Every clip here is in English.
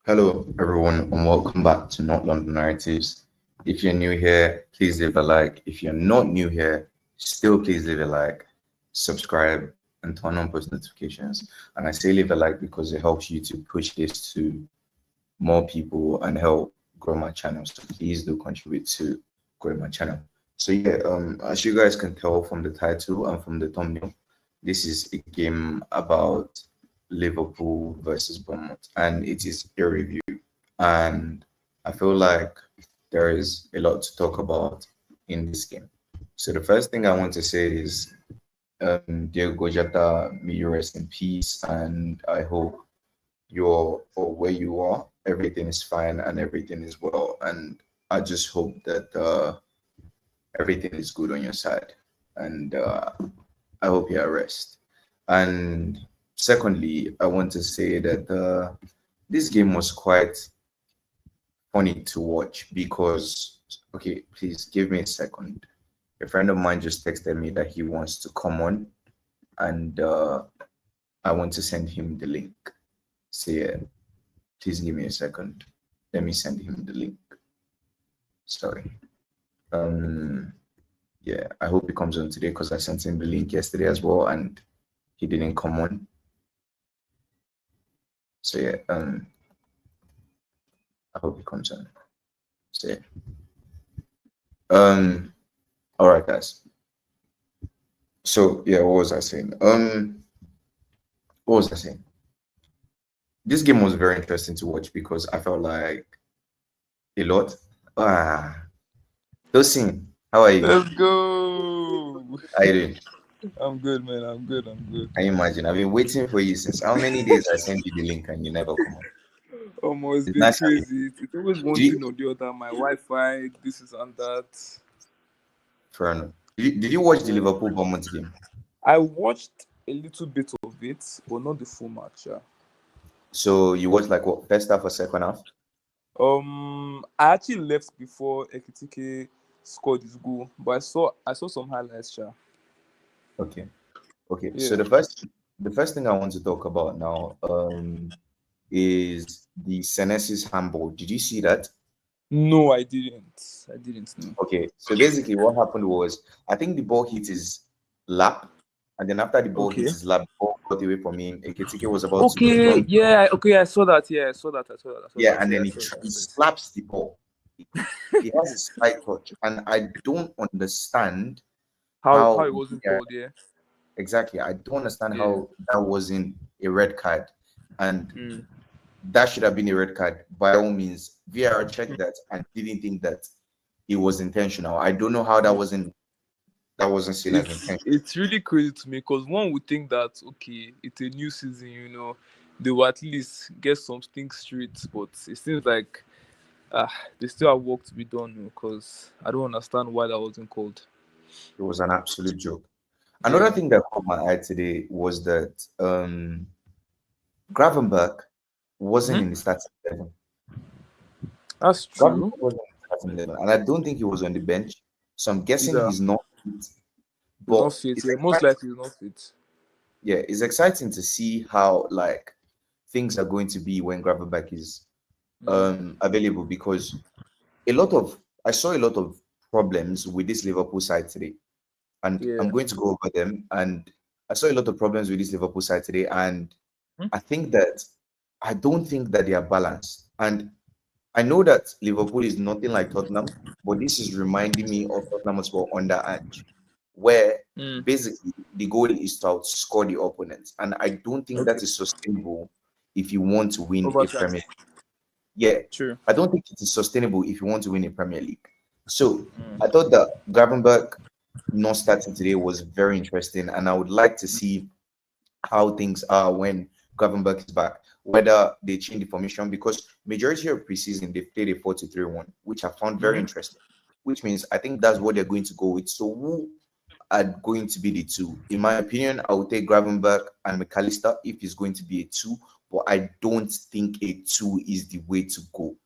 Hello, everyone, and welcome back to Not London Narratives. If you're new here, please leave a like. If you're not new here, still please leave a like, subscribe, and turn on post notifications. And I say leave a like because it helps you to push this to more people and help grow my channel. So please do contribute to grow my channel. So yeah, as you guys can tell from the title and from the thumbnail, this is a game about Liverpool versus Bournemouth, and it is a review. And I feel like there is a lot to talk about in this game. So the first thing I want to say is, Diego Jota, may you rest in peace, and I hope you're or where you are, everything is fine and everything is well. And I just hope that everything is good on your side, and I hope you are rest. And secondly, I want to say that this game was quite funny to watch because, okay, please give me a second. A friend of mine just texted me that he wants to come on, and I want to send him the link. So yeah, please give me a second. Let me send him the link. Sorry. Yeah, I hope he comes on today because I sent him the link yesterday as well, and he didn't come on. So yeah, I hope he comes on. So yeah. All right, guys. So yeah, what was I saying? What was I saying? This game was very interesting to watch because I felt like a lot. Tosin, how are you? Let's go. How you doing? I'm good, man. I'm good. I imagine I've been waiting for you since how many days I sent you the link and you never come on. Almost It's been nice having crazy. It's always one you. thing or the other. My Wi-Fi, this is and that. Fair enough. Did you watch the Liverpool Bournemouth game? I watched a little bit of it, but not the full match. Yeah. So you watched like what, first half or second half? I actually left before Ekitike scored his goal, but I saw some highlights. Yeah. Okay. Okay. So Yeah. the first thing I want to talk about now is the Senesis handball. Did you see that? No, I didn't. I didn't know. Okay. So basically what happened was I think the ball hit his lap, and then after the ball hit Okay. his lap, the ball got away from him. Ekitike was about to Okay. run. Yeah. Okay. I saw that. Yeah. I saw that. I saw Yeah, that. and Yeah. then I he, saw he that. slaps the ball. He has a slight touch, and I don't understand How how it wasn't yeah, called? Yeah. exactly. I don't understand Yeah. how that wasn't a red card, and Mm. that should have been a red card by all means. VAR checked that and didn't think that it was intentional. I don't know how that wasn't seen as It's intentional. it's really crazy to me because one would think that okay, it's a new season, they will at least get some things straight, but it seems like they still have work to be done because I don't understand why that wasn't called. It was an absolute joke. Another Yeah. thing that caught my eye today was that Gravenberg wasn't Hmm. in the starting 11. That's Gravenberg true. wasn't in the starting 11, and I don't think he was on the bench. So I'm guessing Either he's not fit. he's But not fit. it's Yeah, most exciting. likely he's not fit. Yeah, it's exciting to see how like things are going to be when Gravenberg is Mm. available because a lot of I saw a lot of problems with this Liverpool side today, and I'm Yeah. going to go over them. And I saw a lot of problems with this Liverpool side today, and Hmm? I don't think that they are balanced. And I know that Liverpool is nothing like Tottenham, but this is reminding me of Tottenham as well under Ange, where Mm. basically the goal is to outscore the opponent, and I don't think Okay. that is sustainable if you want to win Over a time. Premier. Yeah, True. I don't think it is sustainable if you want to win a Premier League. So I Mm. thought that Gravenberg not starting today was very interesting, and I would like to see how things are when Gravenberg is back, whether they change the formation because majority of preseason they played a 4-2-3-1, which I found very Mm-hmm. interesting. Which means I think that's what they're going to go with. So who are going to be the two? In my opinion, I would take Gravenberg and McAllister if it's going to be a two, but I don't think a two is the way to go.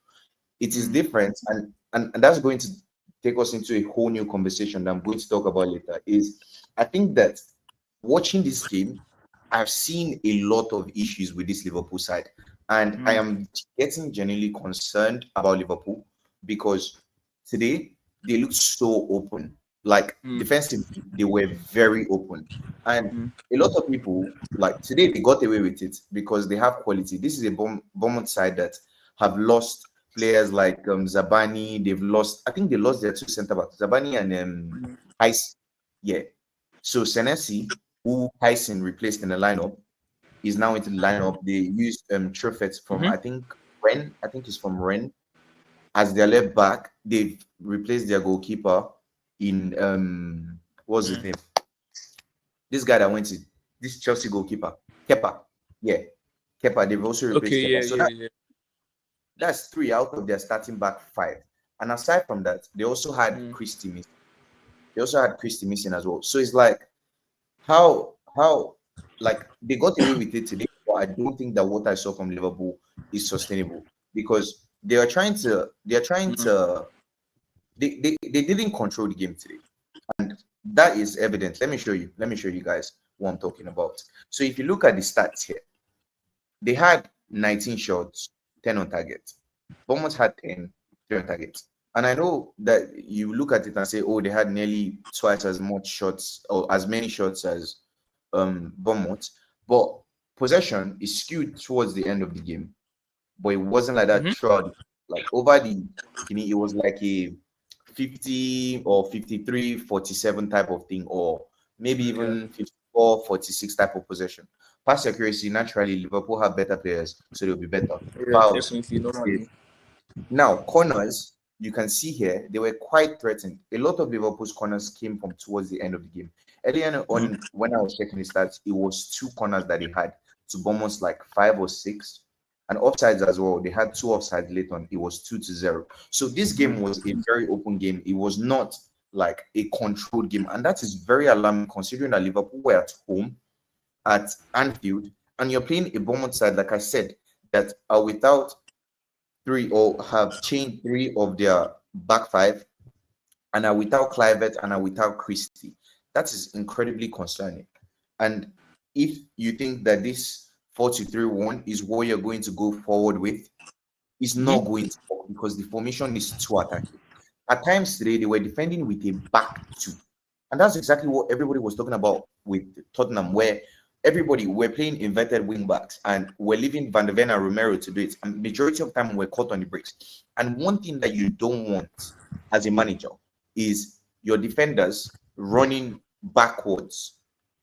It is Mm. different, and that's going to take us into a whole new conversation that I'm going to talk about later. Is I think that watching this game, I've seen a lot of issues with this Liverpool side, and I am getting genuinely concerned about Liverpool because today they look so open. Like defensively, they were very open, and a lot of people like today they got away with it because they have quality. This is a Bournemouth side that have lost players like Zabani. They've lost. I think they lost their two centre backs, Zabani and Heis. Yeah. So Senesi, who Tyson replaced in the lineup, is now into the lineup. They used Truffet from I think Ren. I think he's from Ren as their left back. They've replaced their goalkeeper in what's his name? This guy that went to this Chelsea goalkeeper, Kepa. Yeah, Kepa. They've also replaced Kepa. So that's 3 out of their starting back 5. And aside from that, they also had Christie missing. They also had Christie missing as well. So it's like how like they got away with it today, but I don't think that what I saw from Liverpool is sustainable because they didn't control the game today. And that is evident. Let me show you guys what I'm talking about. So if you look at the stats here, they had 19 shots, 10 on target. Bournemouth had 10, 3 on target. And I know that you look at it and say, oh, they had nearly twice as much shots or as many shots as Bournemouth. But possession is skewed towards the end of the game. But it wasn't like that throughout. Like over it was like a 50 or 53, 47 type of thing, or maybe even 54, 46 type of possession. Pass accuracy, naturally, Liverpool have better players, so they'll be better. Yeah, definitely. Normally. Now, corners, you can see here, they were quite threatened. A lot of Liverpool's corners came from towards the end of the game. Earlier on, when I was checking the stats, it was 2 corners that they had to Bournemouth like 5 or 6. And offsides as well. They had 2 offsides late on. It was 2-0. So this game was a very open game. It was not like a controlled game. And that is very alarming considering that Liverpool were at home at Anfield. And you're playing a Bournemouth side, like I said, that are without 3 or have changed 3 of their back 5 and are without Clivert and are without Christie. That is incredibly concerning. And if you think that this 4-2-3-1 is what you're going to go forward with, it's not going to work because the formation is too attacking. At times today, they were defending with a back 2. And that's exactly what everybody was talking about with Tottenham, where everybody were playing inverted wing backs and we're leaving Van der Ven and Romero to do it. And majority of time we're caught on the breaks. And one thing that you don't want as a manager is your defenders running backwards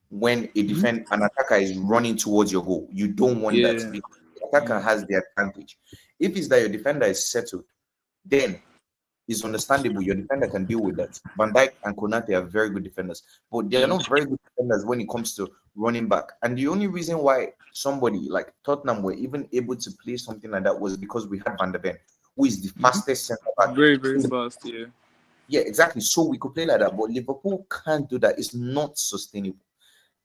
when an attacker is running towards your goal. You don't want that because the attacker has the advantage. If it's that your defender is settled, then it's understandable. Your defender can deal with that. Van Dijk and Konate are very good defenders, but they are not very good defenders when it comes to running back. And the only reason why somebody like Tottenham were even able to play something like that was because we had Van der Ven, who is the fastest centre back. Very, very fast, yeah. Yeah, exactly. So we could play like that, but Liverpool can't do that. It's not sustainable.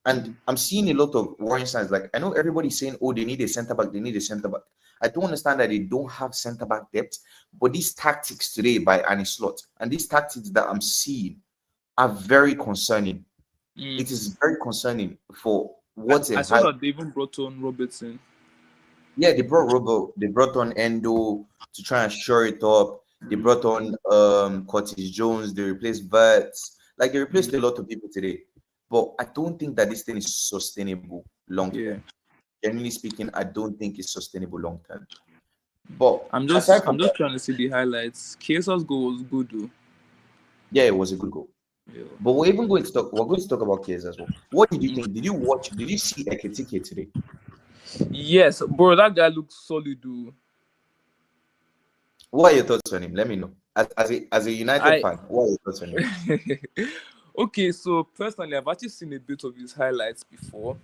And I'm seeing a lot of warning signs. Like, I know everybody's saying, oh, they need a centre back, they need a centre back. I don't understand that they don't have centre back depth, but these tactics today by Arne Slot and these tactics that I'm seeing are very concerning. It is very concerning for what I saw that they even brought on Robertson. Yeah, they brought on Endo to try and shore it up. They brought on Curtis Jones, they replaced Verts. Like, they replaced a lot of people today. But I don't think that this thing is sustainable long term. Yeah. Generally speaking, I don't think it's sustainable long term. But I'm just trying to see the highlights. Kesa's goal was good though. Yeah, it was a good goal. Yeah. But we're going to talk about Kesa as well. What did you think? Did you see Ekitike today? Yes, bro, that guy looks solid though. What are your thoughts on him? Let me know. As a United fan, what are your thoughts on him? Okay, so personally, I've actually seen a bit of his highlights before.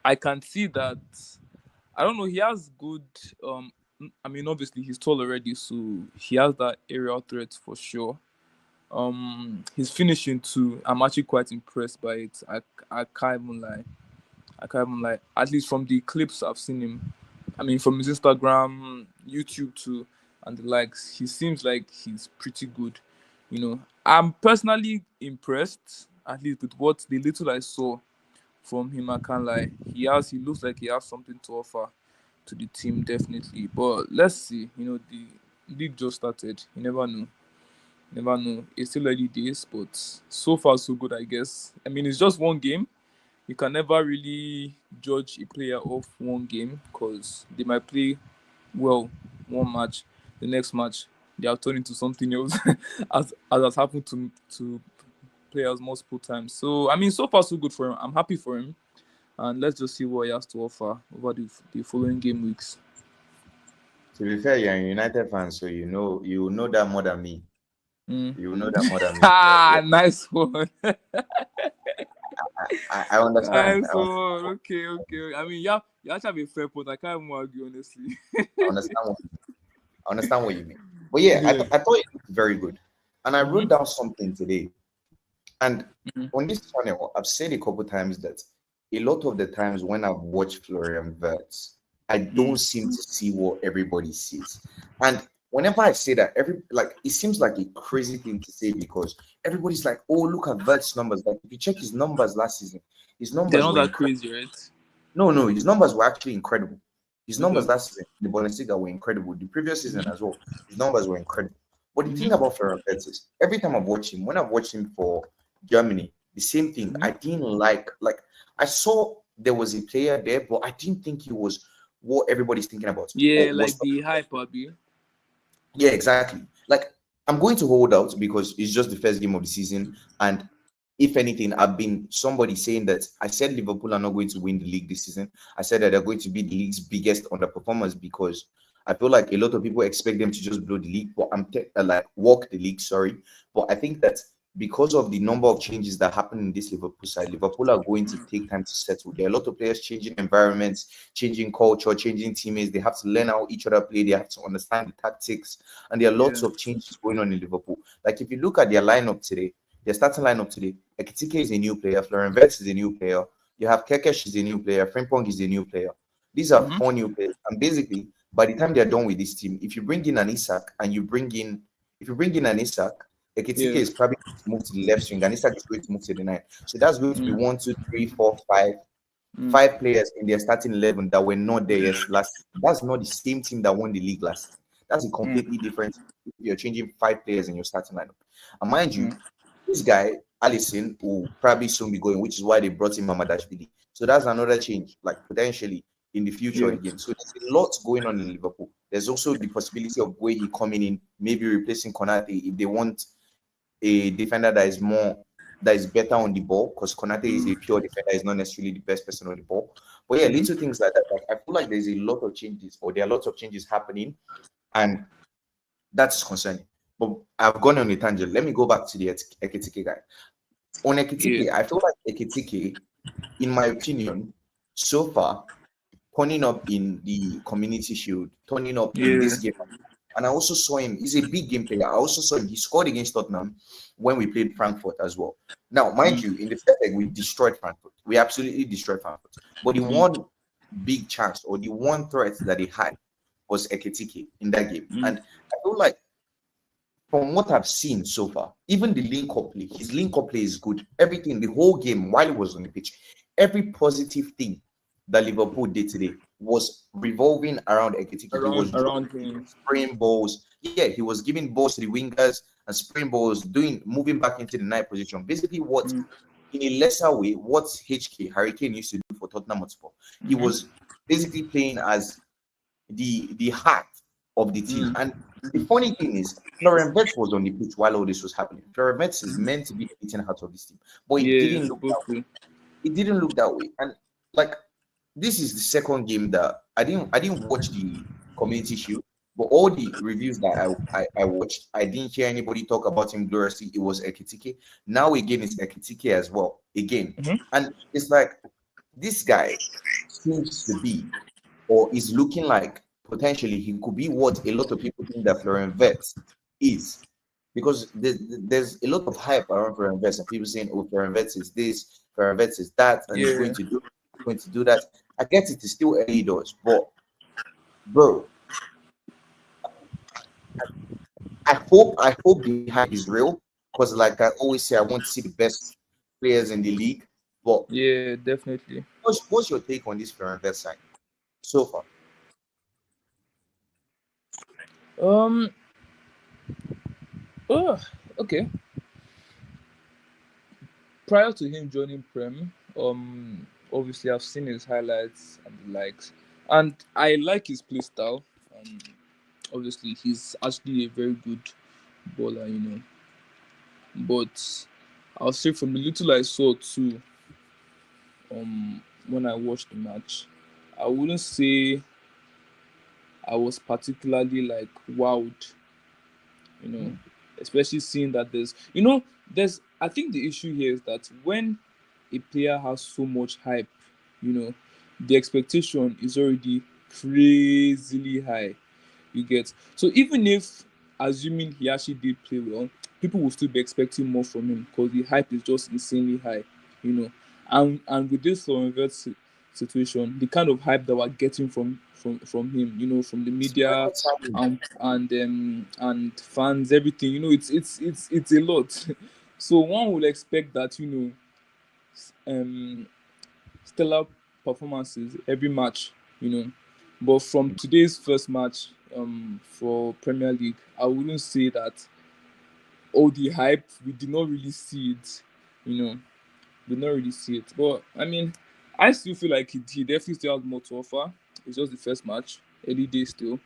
I can see that. I don't know. He has good. I mean, obviously he's tall already, so he has that aerial threat for sure. His finishing too. I'm actually quite impressed by it. I can't even lie. At least from the clips I've seen him. I mean, from his Instagram, YouTube too, and the likes, he seems like he's pretty good. You know, I'm personally impressed, at least with what the little I saw from him. I can't lie. He looks like he has something to offer to the team, definitely. But let's see. The league just started. You never know. Never know. It's still early days, but so far so good, I guess. I mean, it's just one game. You can never really judge a player off one game because they might play well one match, the next match they are turned into something else, as has happened to players multiple times. So I mean, so far so good for him. I'm happy for him, and let's just see what he has to offer over the following game weeks. To be fair, you're a United fan, so you know that more than me. Mm. You know that more than me. Yeah, Ah, nice one. I understand. Nice one. Okay. I mean, yeah, you actually have a fair point. I can't even argue, honestly. I understand what I understand what you mean. But yeah, Yeah. I thought it looked very good. And I wrote Mhm. down something today. And Mhm. on this channel, I've said a couple times that a lot of the times when I've watched Florian Wirtz, I don't Mm. seem to see what everybody sees. And whenever I say that, it seems like a crazy thing to say because everybody's like, "Oh, look at Wirtz's numbers." Like if you check his numbers last season, his They're numbers not were that incredible. crazy, right? No, his numbers were actually incredible. His numbers Okay. last season, the Bundesliga were incredible. The previous season as well, his numbers were incredible. But the thing Mm-hmm. about Ferran is, every time I've watched him, when I've watched him for Germany, the same thing. Mm-hmm. I didn't like I saw there was a player there, but I didn't think he was what everybody's thinking about. Yeah, Or was like the hype, Abi. Yeah, exactly. Like I'm going to hold out because it's just the first game of the season, and if anything, I've been somebody saying that I said Liverpool are not going to win the league this season. I said that they're going to be the league's biggest underperformers because I feel like a lot of people expect them to just blow the league, but like walk the league. Sorry, but I think that because of the number of changes that happen in this Liverpool side, Liverpool are going to take time to settle. There are a lot of players changing environments, changing culture, changing teammates. They have to learn how each other play. They have to understand the tactics, and there are lots Yeah. of changes going on in Liverpool. Like if you look at their lineup today, their starting lineup today, Ekitike is a new player, Florian Wirtz is a new player. You have Kekesh is a new player, Frimpong is a new player. These are Mm-hmm. four new players, and basically, by the time they're done with this team, if you bring in an Isak, Ekitike Yeah. is probably going to move to the left swing, and Isak is going to move to the nine. So that's going to be Mm. one, two, three, four, five, Mm. five players in their starting 11 that were not there last season. That's not the same team that won the league last season. That's a completely Mm. different team. You're changing five players in your starting lineup. And mind you, Mm. this guy, Allison, will probably soon be going, which is why they brought in Mamadashvili. So that's another change, like potentially in the future Yeah. again. So there's a lot going on in Liverpool. There's also the possibility of where he coming in, maybe replacing Konate if they want a defender that is better on the ball, because Konate is Mm. a pure defender, is not necessarily the best person on the ball. But yeah, little Mm-hmm. things like that. Like I feel like there's a lot of changes, or there are lots of changes happening, and that's concerning. But I've gone on a tangent. Let me go back to the Ekitike guy. On Yeah. Ekitike, I feel like Ekitike, in my opinion, so far, turning up in the Community Shield, turning up in Yeah. this game. And I also saw him, he's a big game player. I also saw him, he scored against Tottenham when we played Frankfurt as well. Now, mind Mm. you, in the first leg, we destroyed Frankfurt. We absolutely destroyed Frankfurt. But the Mm. one big chance or the one threat that he had was Ekitike in that game. Mm. And I feel like from what I've seen so far, even the link up play, his link up play is good. Everything, the whole game while he was on the pitch, every positive thing that Liverpool did today was revolving around Ekitike. He was Around dropping, him. spraying balls. Yeah, he was giving balls to the wingers and spraying balls, moving back into the night position. Basically, what Mm. in a lesser way, what HK Hurricane used to do for Tottenham Hotspur. He Mm-hmm. was basically playing as the heart of the team. Mm. And the funny thing is, Florian Wirtz was on the pitch while all this was happening. Florian Wirtz is meant to be the beating heart of this team, but it Yeah, didn't look that supposed way. to. It didn't look that way. And like this is the second game that I didn't watch the Community Shield, but all the reviews that I watched, I didn't hear anybody talk about him gloriously. It was Ekitike. Now again, it's Ekitike as well. Again. Mm-hmm. And it's like this guy seems to be or is looking like potentially he could be what a lot of people think that Florian Wirtz is. Because there's a lot of hype around Florian Wirtz and people saying, oh, Florian Wirtz is this, Florian Wirtz is that, and he's Yeah. going to do that. I get it, it's still early doors, but bro, I hope the hype is real. Because like I always say, I want to see the best players in the league. But Yeah, definitely. what's your take on this Florian Wirtz sign so far? Um. Oh, okay. Prior to him joining Prem, obviously I've seen his highlights and the likes, and I like his play style. Um, obviously he's actually a very good bowler, But I'll say from the little I saw too, when I watched the match, I wouldn't say I was particularly like wowed, you know, especially seeing that there's I think the issue here is that when a player has so much hype, you know, the expectation is already crazily high. You get, so even if assuming he actually did play well, people will still be expecting more from him because the hype is just insanely high, you know. And with this Florian Wirtz situation, the kind of hype that we're getting from him, from the It's very media exciting. and fans, everything, it's a lot. So one would expect that, um stellar performances every match, you know. But from today's first match for Premier League, I wouldn't say that all the hype, we did not really see it, you know. We did not really see it. But I mean, I still feel like he definitely still has more to offer. It's just the first match, early days still.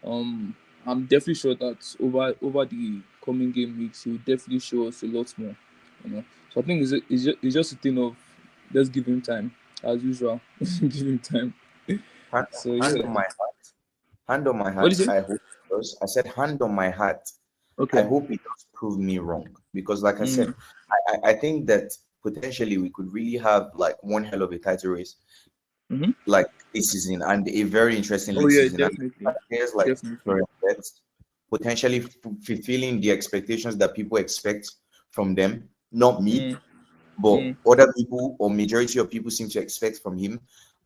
Um, I'm definitely sure that over the coming game weeks, he will definitely show us a lot more. So I think it's just a thing of just give him time, as usual. Give him time. Hand, So hand yeah. on my heart. Hand on my What heart. do you say? I hope it does. I said hand on my heart. I Okay. hope it does prove me wrong because, like I said, Mm. I think that potentially we could really have like one hell of a title race Mm-hmm. like this season and a very interesting Oh league yeah, season. And definitely, players like definitely. Florian Wirtz potentially fulfilling the expectations that people expect from them, not me, Mm. but Mm. other people or majority of people seem to expect from him.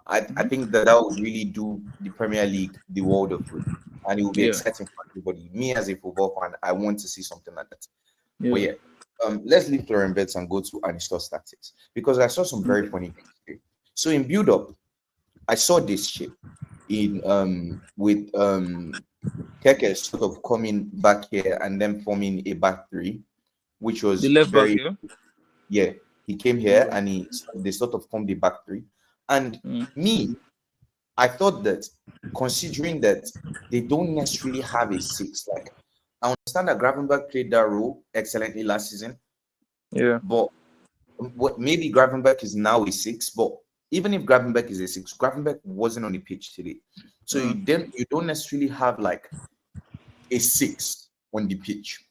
I Mm-hmm. think that would really do the Premier League the world of good, and it will be Yeah. exciting for everybody. Me as a football fan, I want to see something like that. But Yeah. yeah, let's leave Florian Wirtz and go to Anistos tactics because I saw some very Okay. funny things here. So in build up, I saw this shit in with Keke sort of coming back here and then forming a back three, which The was left back, very yeah. yeah. He came here Okay. and they sort of formed a back three. And Mm. me, I thought that considering that they don't necessarily have a six, like I understand that Gravenberg played that role excellently last season, Yeah. but maybe Gravenberg is now a six, but even if Gravenberg is a six, Gravenberg wasn't on the pitch today. So Mm. you don't necessarily have like a six on the pitch.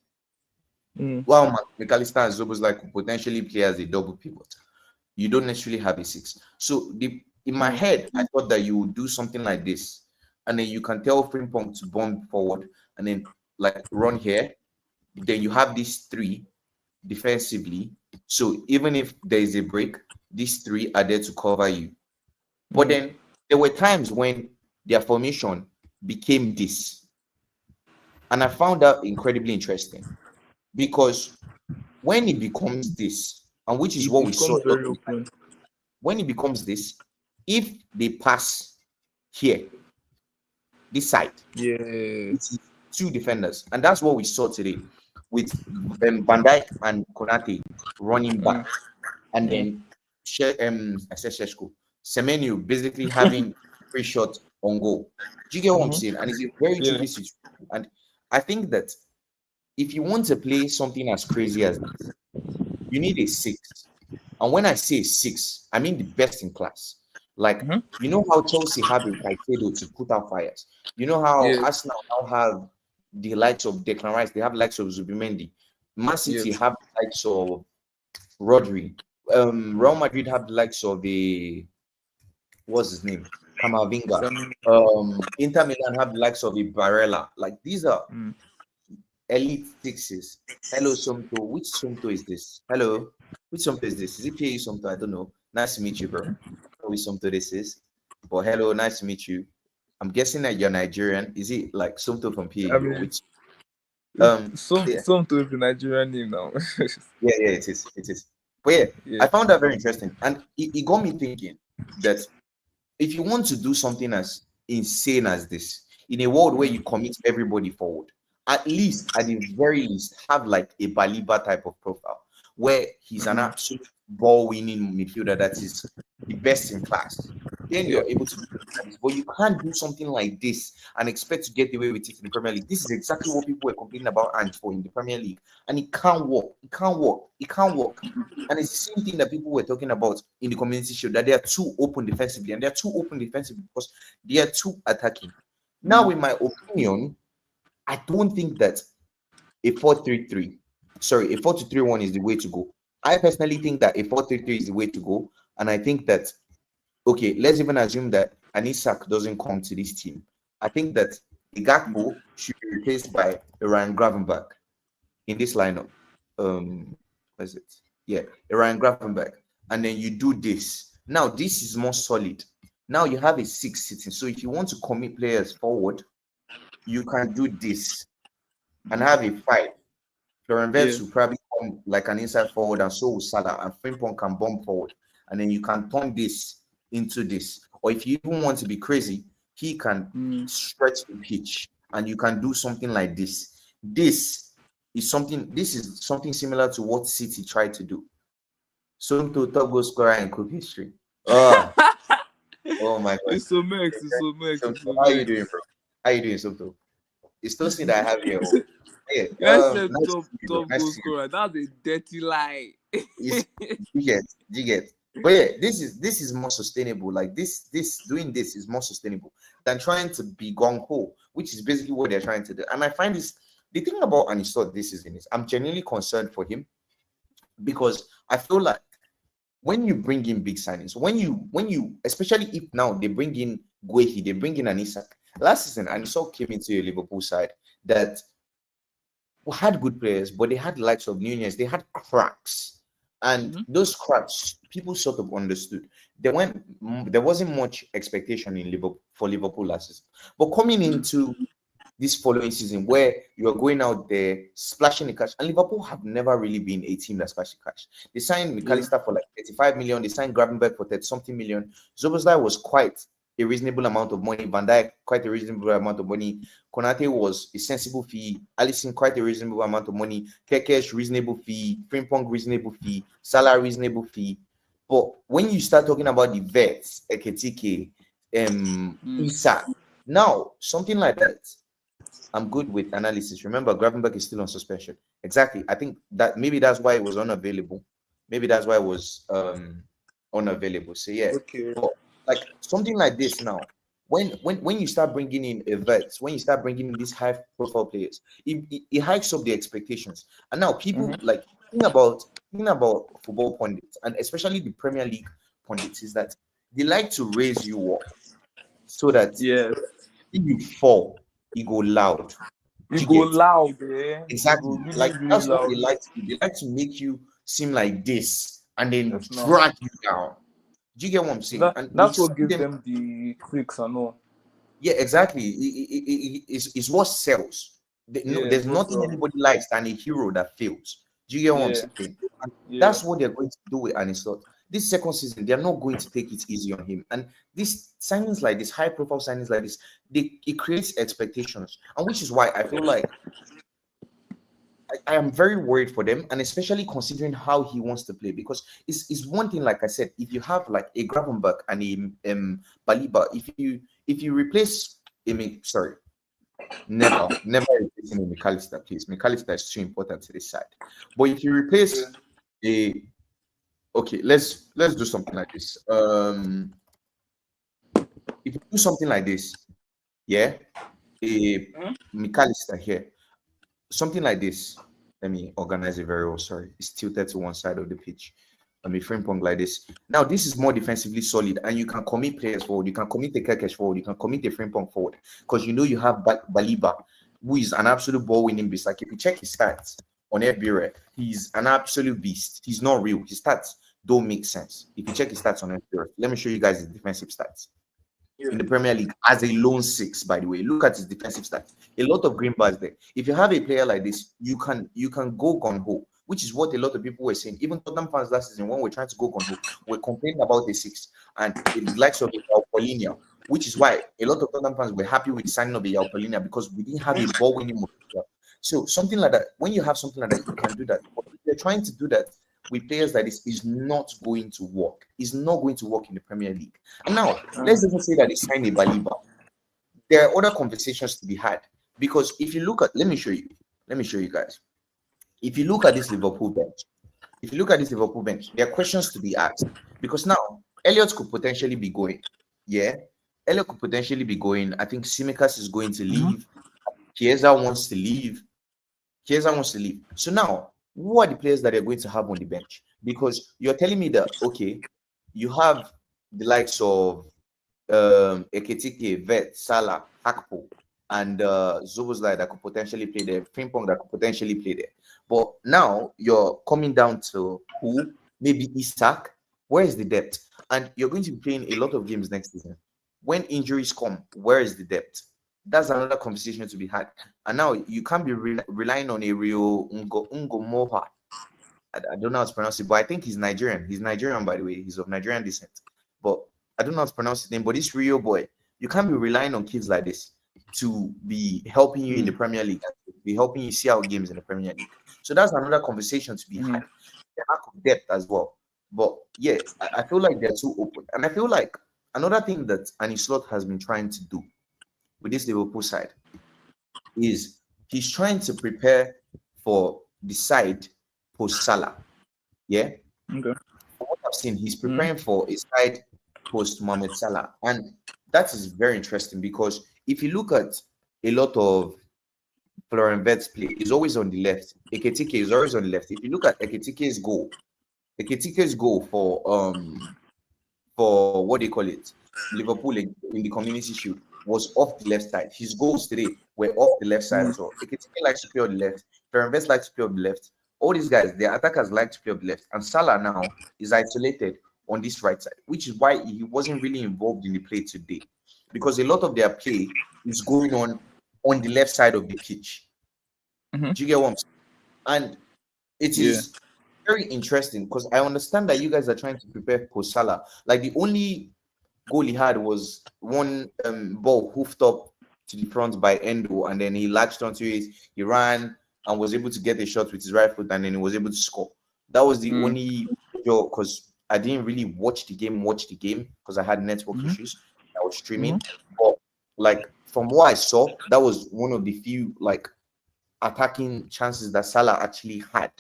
Mm. While McAllister and Zobos like could potentially play as a double pivot, you don't necessarily have a six. So in my Mm. head, I thought that you would do something like this, and then you can tell Frimpong to bomb forward and then like run here. Then you have these three defensively. So even if there is a break, these three are there to cover you. But Mm. then there were times when their formation became this. And I found that incredibly interesting because when it becomes this, and which is It what we saw becomes a lot very of times, open. when it becomes this, if they pass here, this side, Yeah. it's two defenders. And that's what we saw today with Van Dijk and Konate running Mm. back. And Mm. then I said Sheshko, Semenyo basically having free shot on goal. Do you get what I'm Mm-hmm. saying? And it's a very Yeah. tricky situation. And I think that if you want to play something as crazy as this, you need a six. And when I say six, I mean the best in class. Like, Mm-hmm. you know how Chelsea have a Caicedo to put out fires. You know how Yes. Arsenal now have the likes of Declan Rice. They have the likes of Zubimendi. Man City Yes. have the likes of Rodri. Real Madrid have the likes of the what's his name? Kamavinga. Some. Inter Milan have the likes of a Barella. Like these are Mm. elite sixes. Hello, Somto. Which Somto is this? Hello. Which Somto is this? Is it PA Somto? I don't know. Nice to meet you, bro. I don't know which Somto this is. But hello, nice to meet you. I'm guessing that you're Nigerian. Is it like Somto from I PA or mean, which um some yeah, some to the Nigerian name now. yeah, it is. It is. But yeah, Yeah. I found that very interesting, and it got me thinking that if you want to do something as insane as this in a world where you commit everybody forward, at least, at the very least, have like a Baliba type of profile where he's an absolute ball winning midfielder that is the best in class. Then Yeah. you're able to do this. But you can't do something like this and expect to get away with it in the Premier League. This is exactly what people were complaining about Ant for in the Premier League. And it can't work. It can't work. It can't work. And it's the same thing that people were talking about in the community show, that they are too open defensively, and they're too open defensively because they are too attacking. Now, in my opinion, I don't think that a 4-3-3, sorry, a 4-2-3-1 is the way to go. I personally think that a 4-3-3 is the way to go. And I think that, okay, let's even assume that an Isak doesn't come to this team. I think that Igakpo should be replaced by Ryan Gravenberch in this lineup. What is it? Yeah, Ryan Gravenberch. And then you do this. Now, this is more solid. Now you have a 6 sitting. So if you want to commit players forward, you can do this and have a 5. Florian Wirtz will probably come like an inside forward, and so will Salah, and Frimpong can bomb forward. And then you can turn this into this. Or if you even want to be crazy, he can stretch the pitch and you can do something like this. This is something similar to what City tried to do. So to top goal scorer in club history. Oh my god. It's so mixed. It's so mixed. So how are you doing, bro? How you doing, Soto? It's still that I have here. Yeah, I said nice top to you, goal scorer. That's a dirty lie. you get. But yeah, this is more sustainable. Like doing this is more sustainable than trying to be gung ho, which is basically what they're trying to do. And I find the thing about Anistot this season is I'm genuinely concerned for him, because I feel like when you bring in big signings, when you especially if now they bring in Guehi, they bring in an Isak. Last season, Anistot came into a Liverpool side that had good players, but they had the likes of Nunez. They had cracks, and those cracks people sort of understood. There wasn't much expectation in Liverpool for Liverpool last season, but coming into this following season where you are going out there splashing the cash, and Liverpool have never really been a team that splashed the cash. They signed McAllister for like 35 million. They signed Gravenberch for 30 something million. Szoboszlai was quite a reasonable amount of money. Van Dijk, quite a reasonable amount of money. Konate was a sensible fee. Alisson, quite a reasonable amount of money. Kekesh, reasonable fee. Frimpong, reasonable fee. Salah, reasonable fee. But when you start talking about the vets, Eketike, Isak, now something like that, I'm good with analysis. Remember, Gravenberch is still on suspension. Exactly. I think that maybe that's why it was unavailable. Maybe that's why it was unavailable. So yeah. Okay. But like something like this now, when you start bringing in events, when you start bringing in these high profile players, it hikes up the expectations. And now people like think about football pundits, and especially the Premier League pundits, is that they like to raise you up so that if you fall, you go loud. You go loud, yeah. Exactly. Really, like really that's loud. what they like to do. They like to make you seem like this and then drag you down. Do you get what I'm saying? That's what gives them the clicks and all. Yeah, exactly. It's what sells. There's nothing anybody likes than a hero that fails. Do you get what I'm saying? And that's what they're going to do with Anistot. This second season, they're not going to take it easy on him. And these signings like this, high-profile signings like this, it creates expectations. And which is why I feel like I am very worried for them, and especially considering how he wants to play, because it's one thing, like I said, if you have like a Gravenberch and a Baliba, if you replace never replacing a McAllister, please. McAllister is too important to this side. But if you replace let's do something like this. If you do something like this, a McAllister here. Something like this. Let me organize it very well. Sorry, it's tilted to one side of the pitch. Let me Frimpong like this. Now, this is more defensively solid, and you can commit players forward. You can commit the Kekesh forward. You can commit the Frimpong forward, because you know you have Baliba, who is an absolute ball-winning beast. Like if you check his stats on FBRE, he's an absolute beast. He's not real. His stats don't make sense. If you check his stats on FBRE, let me show you guys his defensive stats. In the Premier League as a lone 6, by the way. Look at his defensive stats. A lot of green bars there. If you have a player like this, you can go gung ho. which is what a lot of people were saying. Even Tottenham fans last season, when we're trying to go Gondo, we're complaining about the 6, and it likes of Paulinia, which is why a lot of Tottenham fans were happy with the signing of Paulinia, because we didn't have a ball winning motor. So something like that, when you have something like that, you can do that. But if you're trying to do that with players like this, is not going to work. It's not going to work in the Premier League. And now, let's even say that they signed a Baliba. There are other conversations to be had, because if you look at, let me show you guys. If you look at this Liverpool bench, there are questions to be asked, because now Elliot could potentially be going. Yeah, Elliot could potentially be going. I think Tsimikas is going to leave. Chiesa wants to leave. So now, who are the players that they're going to have on the bench? Because you're telling me that, okay, you have the likes of Ekitike, Vet, Salah, Hakpo, and Zobozlai that could potentially play there, Frimpong that could potentially play there. But now you're coming down to who? Maybe Isak. Where is the depth? And you're going to be playing a lot of games next season. When injuries come, where is the depth? That's another conversation to be had. And now you can't be relying on a real Ungo Moha. I don't know how to pronounce it, but I think he's Nigerian. He's Nigerian, by the way. He's of Nigerian descent. But I don't know how to pronounce his name. But this Rio boy, you can't be relying on kids like this to be helping you in the Premier League, be helping you see out games in the Premier League. So that's another conversation to be had. The lack of depth as well. But yeah, I feel like they're too open. And I feel like another thing that Arne Slot has been trying to do with this Liverpool side is he's trying to prepare for the side post-Salah. Yeah? Okay. From what I've seen, he's preparing for a side post-Mohamed Salah. And that is very interesting, because if you look at a lot of Florian Wirtz's play, he's always on the left. Ekitike is always on the left. If you look at Ekitike's goal for what they call it, Liverpool in the Community Shield, was off the left side. His goals today were off the left side as well. Ekitike likes to play on the left. Florian Wirtz likes to play on the left. All these guys, their attackers like to play on the left. And Salah now is isolated on this right side, which is why he wasn't really involved in the play today, because a lot of their play is going on the left side of the pitch. Do you get what I'm saying? And it is very interesting, because I understand that you guys are trying to prepare for Salah. Like, the only goal he had was one ball hoofed up to the front by Endo, and then he latched onto it. He ran and was able to get a shot with his right foot, and then he was able to score. That was the only joke, because I didn't really watch the game because I had network issues. I was streaming. But like, from what I saw, that was one of the few like attacking chances that Salah actually had,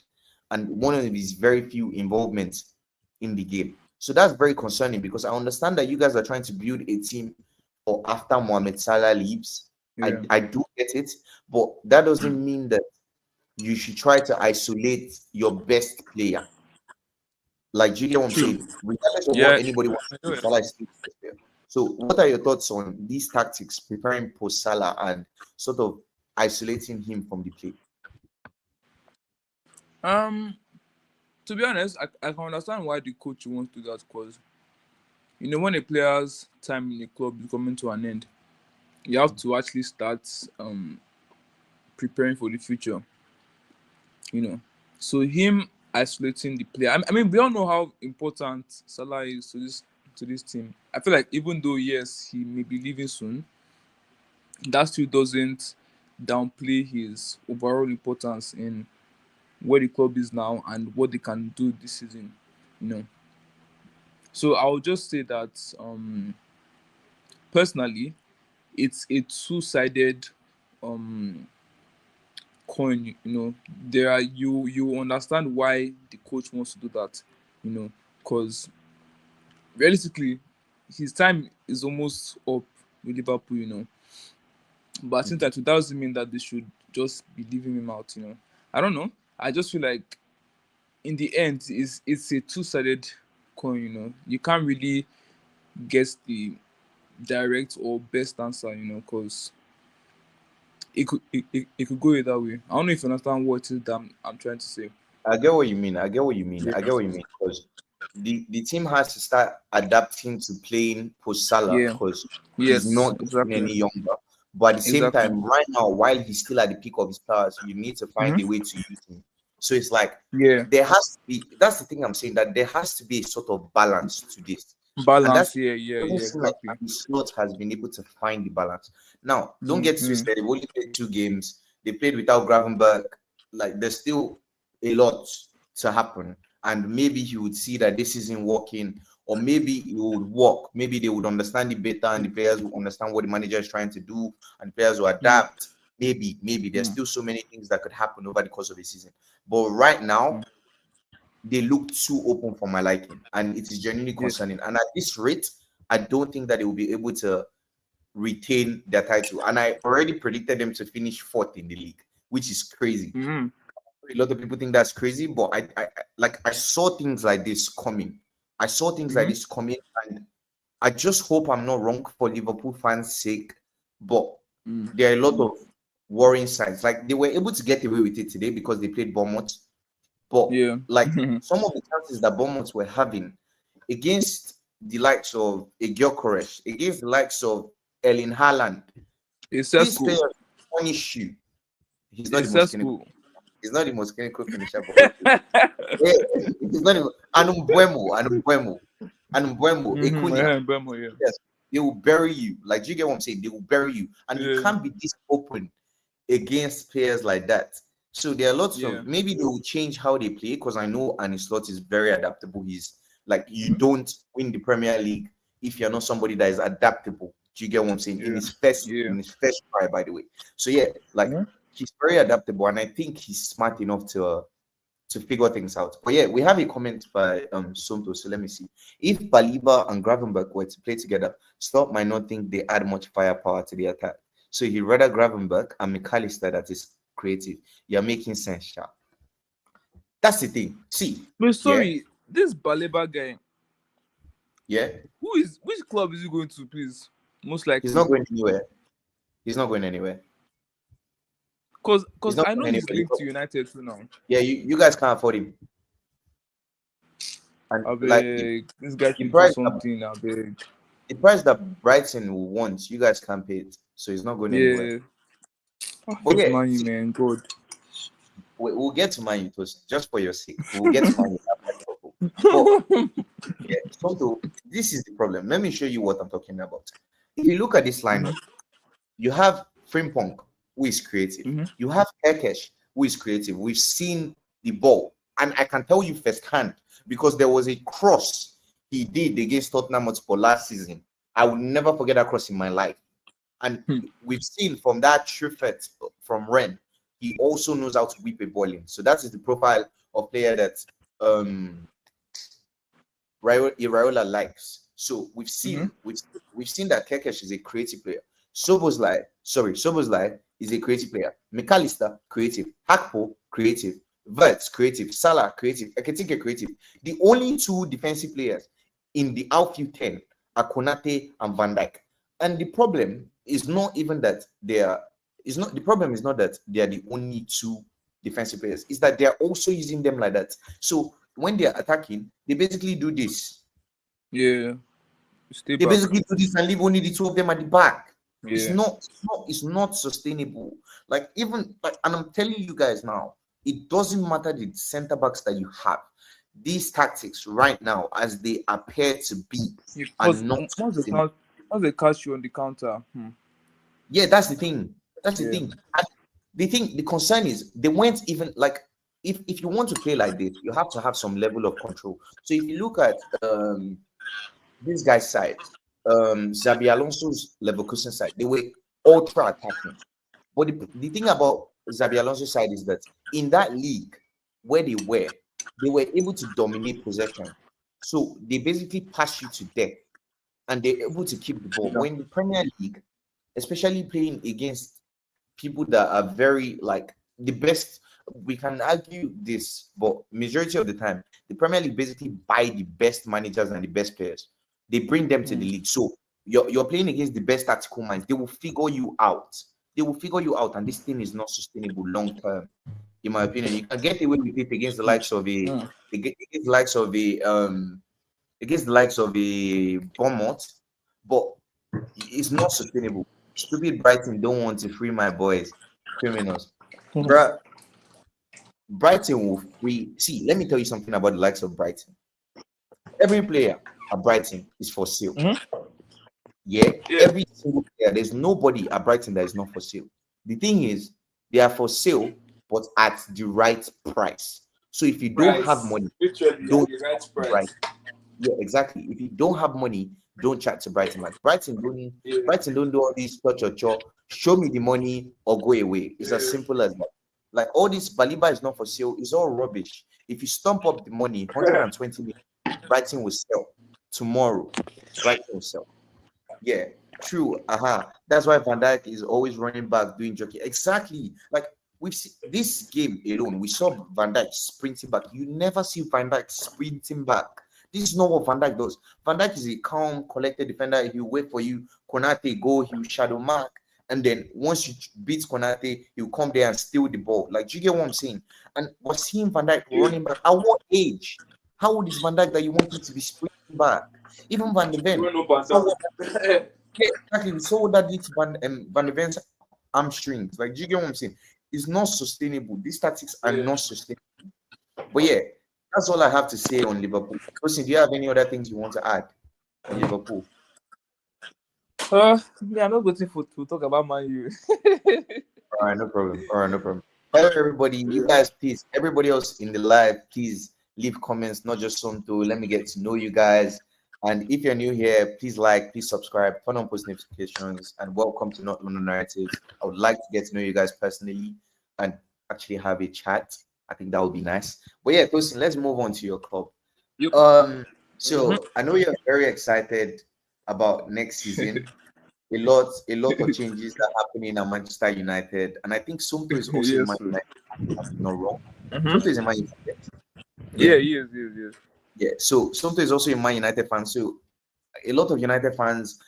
and one of his very few involvements in the game. So that's very concerning, because I understand that you guys are trying to build a team for after Mohamed Salah leaves. I do get it, but that doesn't mean that you should try to isolate your best player. Like, do you get what I'm saying? Regardless of what anybody wants to do, Salah is still the best player. So what are your thoughts on these tactics, preparing post Salah and sort of isolating him from the play? To be honest, I can understand why the coach wants to do that, because when a player's time in the club is coming to an end, you have to actually start preparing for the future. So him isolating the player. I mean, we all know how important Salah is to this team. I feel like even though yes, he may be leaving soon, that still doesn't downplay his overall importance in where the club is now and what they can do this season. So I'll just say that personally, it's a two-sided coin. There are you understand why the coach wants to do that, because realistically his time is almost up with Liverpool, but I think that doesn't mean that they should just be leaving him out. I don't know. I just feel like in the end it's a two-sided coin. You can't really guess the direct or best answer, because it could go either way. I don't know if you understand what it is that I'm trying to say. I get what you mean. Because the team has to start adapting to playing post Salah, because he's not getting any younger. But at the same time, right now, while he's still at the peak of his powers, you need to find a way to use him. So it's like Yeah. there has to be. That's the thing I'm saying, that there has to be a sort of balance to this, and Balance. that's Yeah. Yeah. doesn't Yeah. seem like Exactly. the slot has been able to find the balance. Now, don't get twisted. They've only played 2 games. They played without Gravenberg. Like there's still a lot to happen, and maybe he would see that this isn't working, or maybe it would work. Maybe they would understand it better, and the players will understand what the manager is trying to do, and the players will adapt. Maybe there's still so many things that could happen over the course of the season. But right now, they look too open for my liking, and it is genuinely concerning. And at this rate, I don't think that they will be able to retain their title. And I already predicted them to finish fourth in the league, which is crazy. A lot of people think that's crazy, but I saw things like this coming. I saw things like this coming, and I just hope I'm not wrong for Liverpool fans' sake. But there are a lot of worrying signs. Like they were able to get away with it today because they played Bournemouth. But like some of the chances that Bournemouth were having against the likes of Gyökeres, against the likes of Erling Haaland, It's these cool. players punish you. He's not It's the most cool. clinical. He's not the most clinical finisher. But he's not even Anumbuemo, Ekunia. Yes, they will bury you. Like, do you get what I'm saying? They will bury you, and you can't be this open against players like that. So there are lots of, maybe they will change how they play, because I know Arne Slot is very adaptable. He's like, you don't win the Premier League if you're not somebody that is adaptable. Do you get what I'm saying? In his first try, by the way. So he's very adaptable, and I think he's smart enough to figure things out. But we have a comment by Somto. So let me see. If Baliba and Gravenberg were to play together, Slot might not think they add much firepower to the attack. So he'd rather Gravenberg and McAllister that is creative. You're making sense, Sha. That's the thing. See. But sorry, this Baleba guy. Yeah. Which club is he going to, please? Most likely. He's not going anywhere. He's not going anywhere. Because I know he's linked to United too now. Yeah, you guys can't afford him. And I beg, this guy should do something. I beg. The price that Brighton will want, you guys can't pay it, so he's not going anywhere. But Man U, man, good. We'll get to Man U, just for your sake. We'll get to Man U. So this is the problem. Let me show you what I'm talking about. If you look at this lineup, you have Frimpong, who is creative. You have Kekesh, who is creative. We've seen the ball, and I can tell you firsthand, because there was a cross he did against Tottenham Hotspur last season. I will never forget that cross in my life. And we've seen from that Triffett from Ren, he also knows how to whip a ball in. So that is the profile of player that Iraola likes. So we've seen we've seen that Kekesh is a creative player. Szoboszlai is a creative player. McAllister, creative. Hakpo, creative. Wirtz, creative. Salah, creative. Ekitike, creative. The only 2 defensive players in the outfield 10 are Konate and Van Dijk. And the problem is not even that the problem is not that they are the only 2 defensive players. It's that they are also using them like that. So when they are attacking, they basically do this. Yeah. They basically do this and leave only the 2 of them at the back. It's not sustainable. And I'm telling you guys now, it doesn't matter the center backs that you have. These tactics right now, as they appear to be, are not. Once they catch you on the counter. Yeah, that's the thing. That's the thing. And the concern is they weren't even if you want to play like this, you have to have some level of control. So if you look at this guy's side, Xabi Alonso's Leverkusen side, they were ultra attacking. But the thing about Xabi Alonso's side is that in that league where they were able to dominate possession. So they basically pass you to death, and they're able to keep the ball. When the Premier League, especially playing against people that are very the best, we can argue this, but majority of the time, the Premier League basically buy the best managers and the best players. They bring them to the league. So you're playing against the best tactical minds. They will figure you out. And this thing is not sustainable long term, in my opinion. You can get away with it against the likes of a Bournemouth, but it's not sustainable. Stupid Brighton don't want to free my boys, criminals. Bruh, Brighton will free. See, let me tell you something about the likes of Brighton. Every player at Brighton is for sale. Yeah, Yeah. every single player. There's nobody at Brighton that is not for sale. The thing is, they are for sale, but at the right price. So if you don't have money, Literally at don't the right chat to price. Brighton. Yeah, exactly. If you don't have money, don't chat to Brighton. Like Yeah. Brighton don't do all these touch or chore. Show me the money or go away. It's as simple as that. Like all this Baliba is not for sale. It's all rubbish. If you stump up the money, 120 million, Brighton will sell tomorrow. Brighton will sell. Yeah, true. That's why Van Dijk is always running back doing jockey. Exactly. Like we've seen this game alone, we saw Van Dijk sprinting back. You never see Van Dijk sprinting back. This is not what Van Dijk does. Van Dijk is a calm, collected defender. He'll wait for you. Konate go, he'll shadow mark. And then once you beat Konate, he'll come there and steal the ball. Like, do you get what I'm saying? And we're seeing Van Dijk running back. At what age? How old is Van Dijk that you want him to be sprinting back? Even Van de Ven. Run up and So down. yeah, exactly. So that it's Van de Ven's hamstrings. Like, do you get what I'm saying? It's not sustainable. These tactics are not sustainable. But yeah, that's all I have to say on Liverpool. Listen, do you have any other things you want to add on Liverpool? Yeah, I'm not waiting to talk about Man U. All right, no problem. Hello, everybody. You guys, please, everybody else in the live, please leave comments, not just Sonto. Let me get to know you guys. And if you're new here, please like, please subscribe, turn on post notifications, and welcome to Not London Narratives. I would like to get to know you guys personally and actually have a chat. I think that would be nice. But yeah, Tosin, let's move on to your club. So I know you're very excited about next season. A lot of changes are happening at Manchester United, and I think Somto is also in Yes, Man sir. United. If I'm not wrong. Mhm. Somto is in Man United. Yeah, he is. Yeah. So Somto is also a Man United fan. So a lot of United fans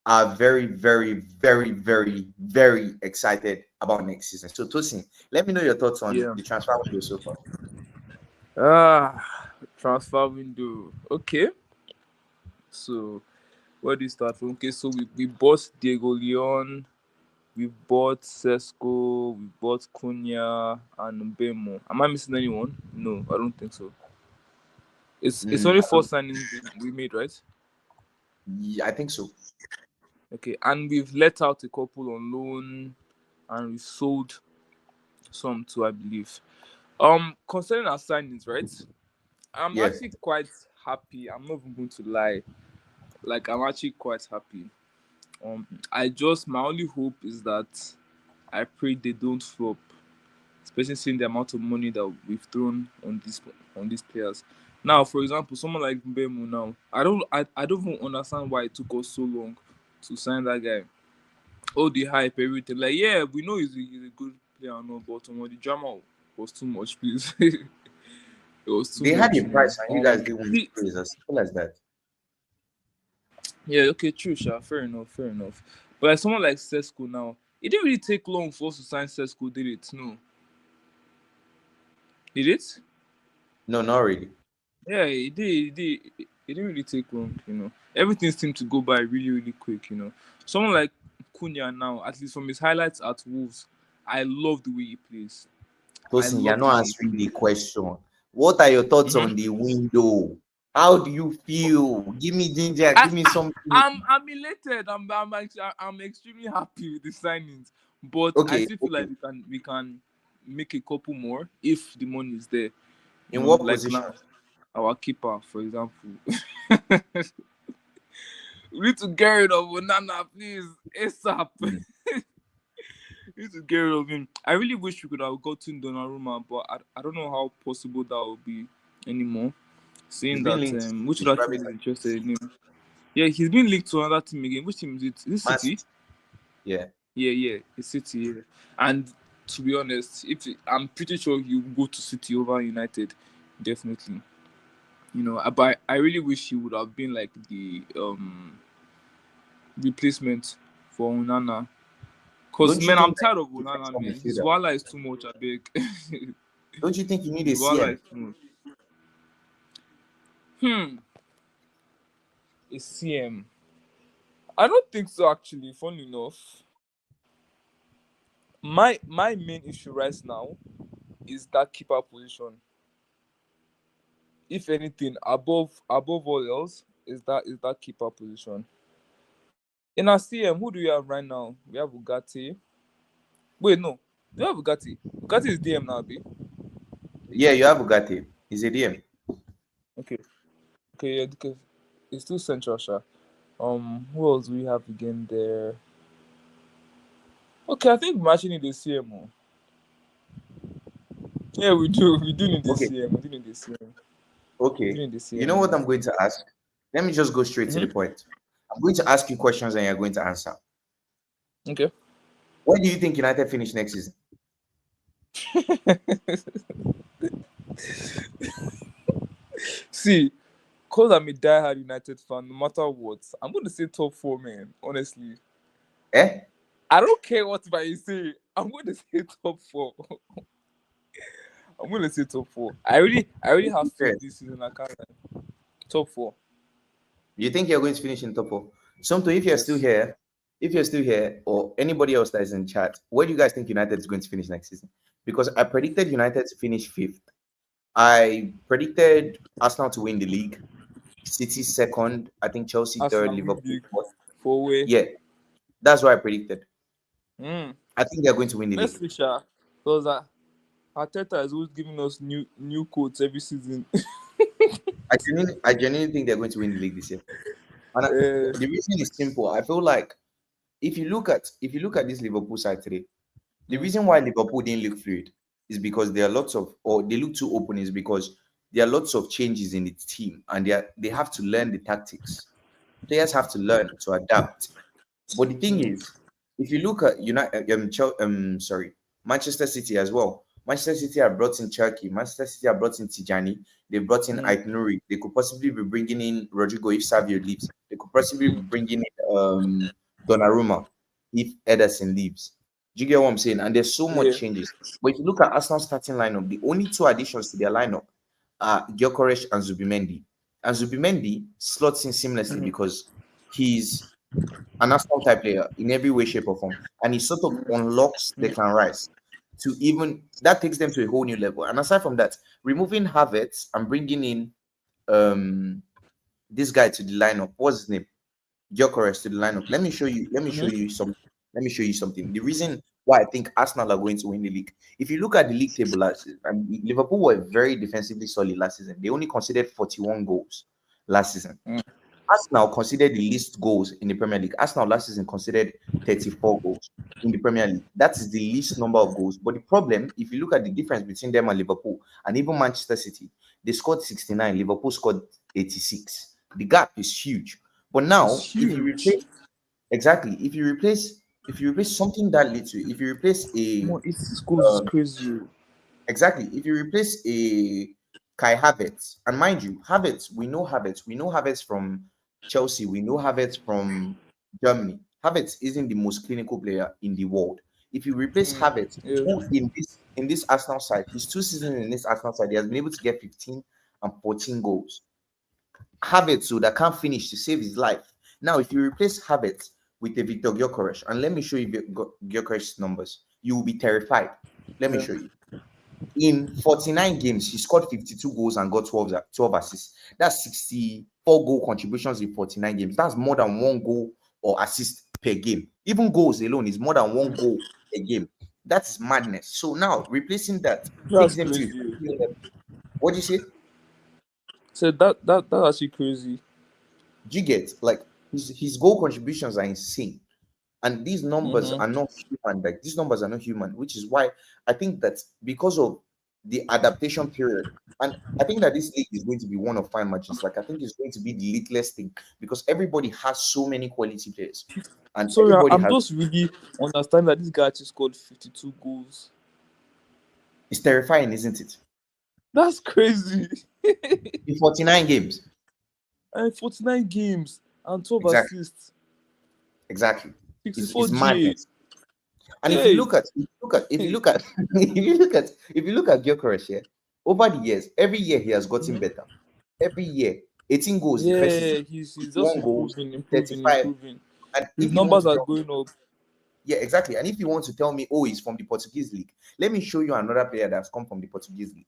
are very, very, very, very, very excited about next season. So Tosin, let me know your thoughts on Yeah. the transfer window so far. Transfer window. Okay. So where do you start from? Okay, so we bought Diego Leon, we bought Sesko, we bought Cunha and Mbemo. Am I missing anyone? No, I don't think so. It's only 4 signings we made, right? Yeah, I think so. Okay, and we've let out a couple on loan, and we've sold some too, I believe. Concerning our signings, right? I'm Yes. actually quite happy. I'm not even going to lie. Like, I'm actually quite happy. My only hope is that I pray they don't flop, especially seeing the amount of money that we've thrown on these players. Now, for example, someone like Mbemu now, I don't even understand why it took us so long to sign that guy. All the hype, everything. Like, yeah, we know he's a good player and all, but the drama was too much, please. It was too They had much, a price and you guys didn't want to see, pay. It's as simple as that. yeah, okay, true, sure. Fair enough. But like someone like Sesko now, it didn't really take long for us to sign Sesko, did it? No. Did it? No, not really. Yeah, it did. It didn't really take long. Everything seemed to go by really, really quick. Someone like Cunha now, at least from his highlights at Wolves, I love the way he plays. I Tosin, you're love the way not he answering the plays. question. What are your thoughts Mhm. on the window? How do you feel? Give me ginger. Give me something. I'm elated. I'm extremely happy with the signings, but I Okay, still feel okay. like we can make a couple more if the money is there. In what Like position? now, our keeper, for example. We need to get rid of Onana, please, ASAP. Mm. We need to get rid of him. I really wish we could have gotten Donnarumma, but I don't know how possible that will be anymore. He's Seeing been that, linked. which He's other team probably is like interested in him? Yeah, he's been linked to another team again. Which team is it? Is it Man City? City. Yeah. Yeah, it's City. Yeah. And to be honest, I'm pretty sure he will go to City over United, definitely. But I really wish he would have been like the replacement for Onana. Cause Don't you man, think I'm that tired of you need a Onana, defensive man. His midfielder? wala is too much, I beg. Don't you think you need a His wala CM? is too much. A CM. I don't think so actually, funny enough. My main issue right now is that keeper position. If anything, above all else, is that keeper position. In our CM, who do we have right now? We have Ugarte. Wait, no. Do we have Ugarte? Ugarte is DM now, B. Yeah, you have Bugatti. He's a DM. Okay. Okay, yeah, because it's still central, sha. Who else do we have again there? Okay, I think we actually need the CM. Yeah, we do. We do need the Okay. CM. We do need the CM. We do Okay. need the You know CM. what I'm going to ask? Let me just go straight to the point. I'm going to ask you questions and you're going to answer. Okay. Where do you think United finish next season? See, because I'm a diehard United fan, no matter what, I'm going to say top 4, man. Honestly, Eh? I don't care what you say. I'm going to say top 4. I'm going to say top 4. I really have faith this season. I can't lie. Top 4. You think you're going to finish in top 4? Somto, if you're Yes. still here, or anybody else that is in chat, where do you guys think United is going to finish next season? Because I predicted United to finish 5th. I predicted Arsenal to win the league, City 2nd, I think Chelsea 3rd, Arsenal Liverpool big 4th. 4 way. Yeah, that's what I predicted. Mm. I think they're going to win the Let's league. see, Sha. Because Arteta is always giving us new quotes every season. I genuinely think they're going to win the league this year. And the reason is simple. I feel like if you look at this Liverpool side today, the reason why Liverpool didn't look fluid is because there are lots of, or they look too open, is because there are lots of changes in the team and they have to learn the tactics. Players have to learn to adapt. But the thing is, if you look at Manchester City as well. Manchester City have brought in Turkey. Manchester City have brought in Tijani. They brought in Ait Nouri. They could possibly be bringing in Rodrigo if Savio leaves. They could possibly be bringing in Donnarumma if Ederson leaves. Do you get what I'm saying? And there's so much changes. But if you look at Arsenal's starting lineup, the only 2 additions to their lineup are Gyökeres and Zubimendi. And Zubimendi slots in seamlessly because he's an Arsenal type player in every way, shape, or form. And he sort of unlocks Declan Rice to even that takes them to a whole new level. And aside from that, removing Havertz and bringing in this guy to the lineup. What's his name? Gyökeres to the lineup. Let me show you something. The reason why I think Arsenal are going to win the league. If you look at the league table last season, Liverpool were very defensively solid last season. They only conceded 41 goals last season. Arsenal considered the least goals in the Premier League. Arsenal last season considered 34 goals in the Premier League. That is the least number of goals. But the problem, if you look at the difference between them and Liverpool and even Manchester City, they scored 69. Liverpool scored 86. The gap is huge. But now, if you replace if you replace something that little, if you replace a 86 goals is crazy. exactly, if you replace a Kai Havertz, and mind you, we know Havertz from Chelsea, we know Havertz from Germany. Havertz isn't the most clinical player in the world. If you replace Havertz, who in this Arsenal side, his 2 seasons in this Arsenal side, he has been able to get 15 and 14 goals. Havertz, so that can't finish to save his life. Now, if you replace Havertz with a Victor Gyökeres, and let me show you Gyökeres' numbers, you will be terrified. Let me show you. In 49 games, he scored 52 goals and got 12 assists. That's 64 goal contributions in 49 games. That's more than 1 goal or assist per game. Even goals alone is more than 1 goal a game. That is madness. So now, replacing that takes them to... What do you say? So that's actually crazy. Do you get, like, his goal contributions are insane. And these numbers are not human. Like, these numbers are not human, which is why I think that because of the adaptation period, and I think that this league is going to be one of fine matches. Like, I think it's going to be the littlest thing because everybody has so many quality players. And sorry, I'm just really understanding that this guy just scored 52 goals. It's terrifying, isn't it? That's crazy. In 49 games. And 49 games and 12 assists. Exactly. 64 it's madness. And if you look at Gyökeres here, over the years, every year he has gotten better. Every year, 18 goals. Yeah, he's just improving. And His numbers are going up. Yeah, exactly. And if you want to tell me, oh, he's from the Portuguese league, let me show you another player that's come from the Portuguese league.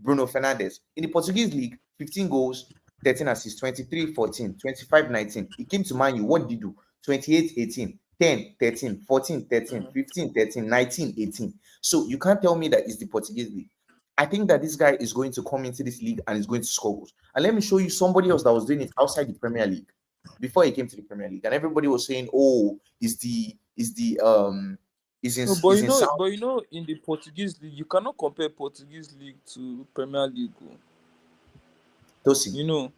Bruno Fernandes. In the Portuguese league, 15 goals, 13 assists, 23, 14, 25, 19. He came to Man U. What did he do? 28, 18, 10, 13, 14, 13, 15, 13, 19, 18. So you can't tell me that it's the Portuguese league. I think that this guy is going to come into this league and is going to score goals. And let me show you somebody else that was doing it outside the Premier League before he came to the Premier League. And everybody was saying, oh, is No, is in South. but in the Portuguese league, you cannot compare Portuguese league to Premier League. Tosin, You know,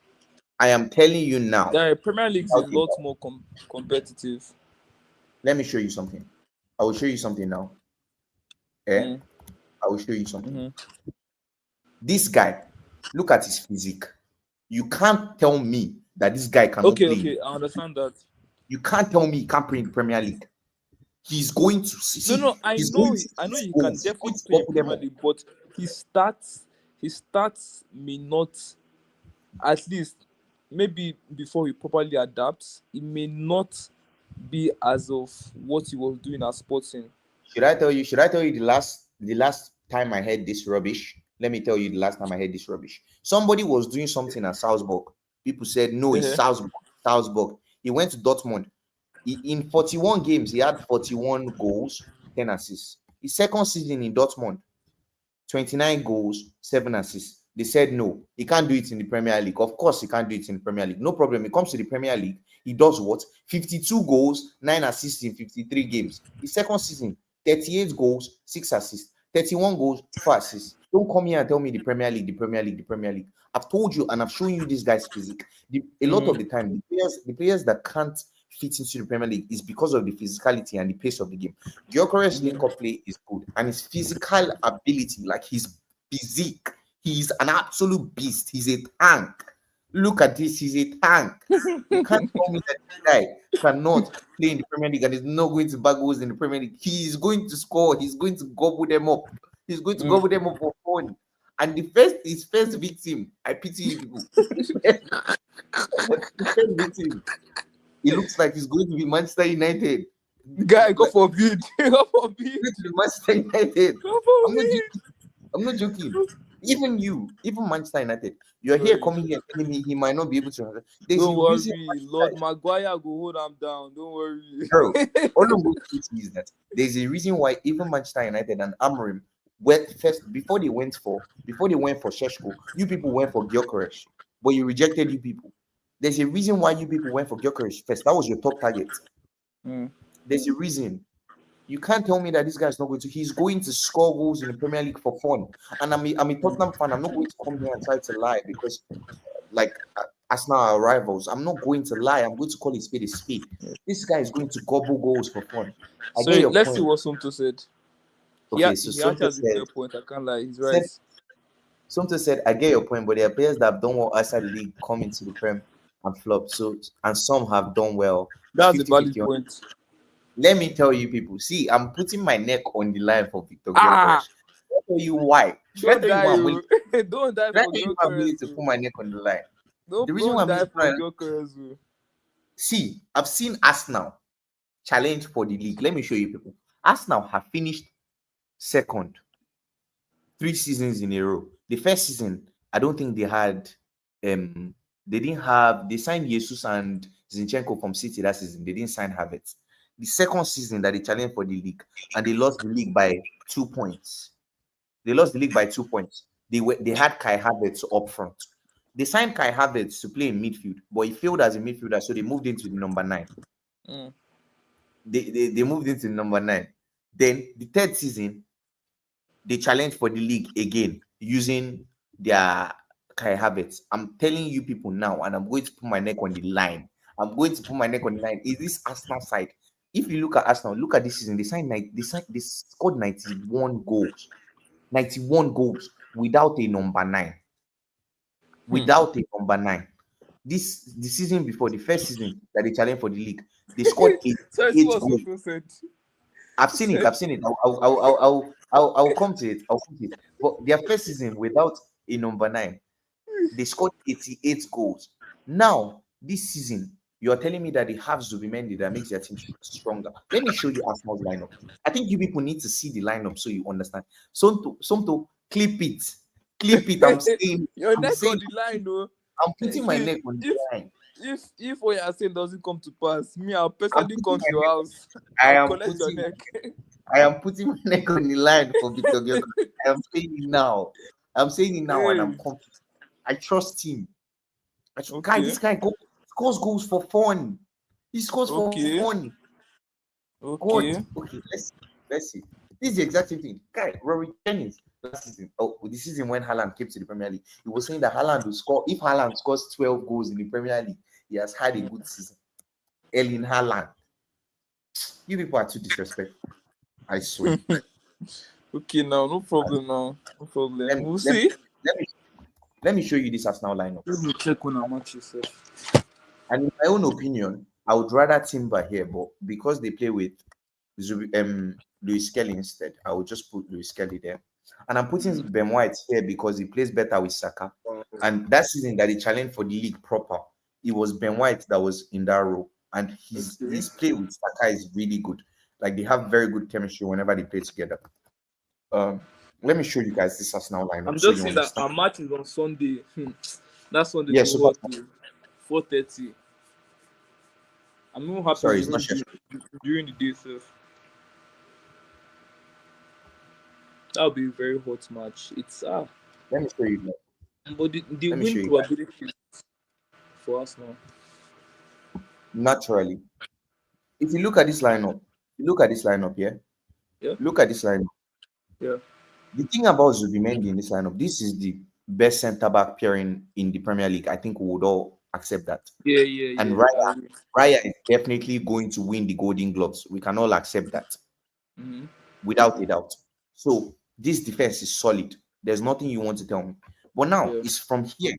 I am telling you now. Premier League is a lot more competitive. Let me show you something. I will show you something now. I will show you something. This guy, look at his physique. You can't tell me that this guy cannot play. Okay, I understand that. You can't tell me he can't play in the Premier League. He's going to see. No, I know he can definitely play in Premier League, but his stats may not, at least maybe before he properly adapts, it may not be as of what he was doing at Sporting. Should I tell you the last time I heard this rubbish? Let me tell you the last time I heard this rubbish. Somebody was doing something at Salzburg. People said, no, it's Salzburg. He went to Dortmund. In 41 games, he had 41 goals, 10 assists. His second season in Dortmund, 29 goals, 7 assists. They said no, he can't do it in the Premier League. Of course, he can't do it in the Premier League. No problem. He comes to the Premier League. He does what? 52 goals, 9 assists in 53 games. His second season, 38 goals, 6 assists. 31 goals, 4 assists. Don't come here and tell me the Premier League. I've told you and I've shown you this guy's physique. A lot of the time, the players that can't fit into the Premier League is because of the physicality and the pace of the game. Gyökeres link-up play is good, and his physical ability, like his physique, he's an absolute beast. He's a tank. Look at this, he's a tank. You can't tell me that this guy cannot play in the Premier League and is not going to bag goals in the Premier League. He's going to score. He's going to gobble them up. He's going to gobble them up for fun. And his first victim, I pity you people. The first victim, it looks like he's going to be Manchester United. Guy, go forbid. Go forbid. To be Manchester United. Go forbid. I'm not joking. Even Manchester United, you're here coming here telling me he might not be able to. Don't worry, Lord Maguire go hold him down. Don't worry. Bro, all I'm going to say is that there's a reason why even Manchester United and Amorim went first before they went for Šeško. You people went for Gyökeres, but you rejected you people. There's a reason why you people went for Gyökeres first. That was your top target. There's a reason. You can't tell me that this guy's not going to. He's going to score goals in the Premier League for fun. And I'm a Tottenham fan. I'm not going to come here and try to lie because, like, Arsenal are rivals. I'm not going to lie. I'm going to call it spade a spade. This guy is going to gobble goals for fun. So let's see what Sumto said. Okay, so Sumto said, a point. I can't lie. He's right. Sumto said, I get your point, but there are players that have done well outside the league come into the Prem and flop. So, and some have done well. That's a valid point. Let me tell you, people. See, I'm putting my neck on the line for Victor Gyökeres. I'll tell you why. Don't die for Gyökeres. I'm willing to put my neck on the line. The reason why I'm Gyökeres. See, I've seen Arsenal challenge for the league. Let me show you, people. Arsenal have finished second 3 seasons in a row. The first season, I don't think they had. They signed Jesus and Zinchenko from City that season. They didn't sign Havertz. The second season that they challenged for the league, and they lost the league by 2 points. They had Kai Havertz up front. They signed Kai Havertz to play in midfield, but he failed as a midfielder, so they moved into the number 9. They moved into the number 9. Then the third season, they challenged for the league again using their Kai Havertz. I'm telling you people now, and I'm going to put my neck on the line. Is this Arsenal side? If you look at Arsenal, look at this season. They scored 91 goals. 91 goals without a number 9. Without a number 9. The season before, the first season that they challenged for the league, they scored 8 goals. I've seen it. I'll come to it. But their first season without a number 9, they scored 88 goals. Now, this season, You are telling me that they have Zubimendi that makes their team stronger. Let me show you Arsenal's lineup. I think you people need to see the lineup so you understand. Somto, clip it. Clip it. I'm saying, Your I'm neck saying, on the line, though. I'm putting my See, neck on the if line. if what you're saying doesn't come to pass, me, I'll I'm personally putting come to my your neck. house. I I'll am collect your putting neck. I am putting my neck on the line for Victor Gyökeres. I am saying it now. I'm saying it now, and I'm Hey, confident. I trust him. Guy, okay, this guy scores goals for fun. He scores for okay, fun. God. okay. Okay, let's see. This is the exact same thing. Guy, Rory Jennings last season. Oh, the season when Haaland came to the Premier League, he was saying that Haaland will score. If Haaland scores 12 goals in the Premier League, he has had a good season. Erling Haaland. You people are too disrespectful. I swear. Okay, now, no problem now. No Let problem. me We'll let me see. let me let me show you this Arsenal lineup. Let me check on our match yourself. And in my own opinion, I would rather Timber here, but because they play with Luis Kelly instead, I would just put Luis Kelly there. And I'm putting Ben White here because he plays better with Saka. And that season that he challenged for the league proper, it was Ben White that was in that role. And his play with Saka is really good. Like they have very good chemistry whenever they play together. Um, Let me show you guys this Arsenal lineup I'm so just you saying that understand. our match is on Sunday. That Sunday Yeah, to super. what? 4:30. I'm not happy Sorry, we it's not win sure. during the day, so that'll be a very hot match. It's Let me show you. but the Let me win show you. probability for us now. Naturally, if you look at this lineup, you look at this lineup here. Yeah, Look at this lineup. yeah, The thing about Zubimendi in this lineup, this is the best centre back pairing in the Premier League. I think we would all accept that. yeah, yeah, And yeah. I agree. Raya is definitely going to win the Golden Gloves. We can all accept that Mm-hmm. without a doubt. So this defense is solid. There's nothing you want to tell me. But now Yeah, it's from here.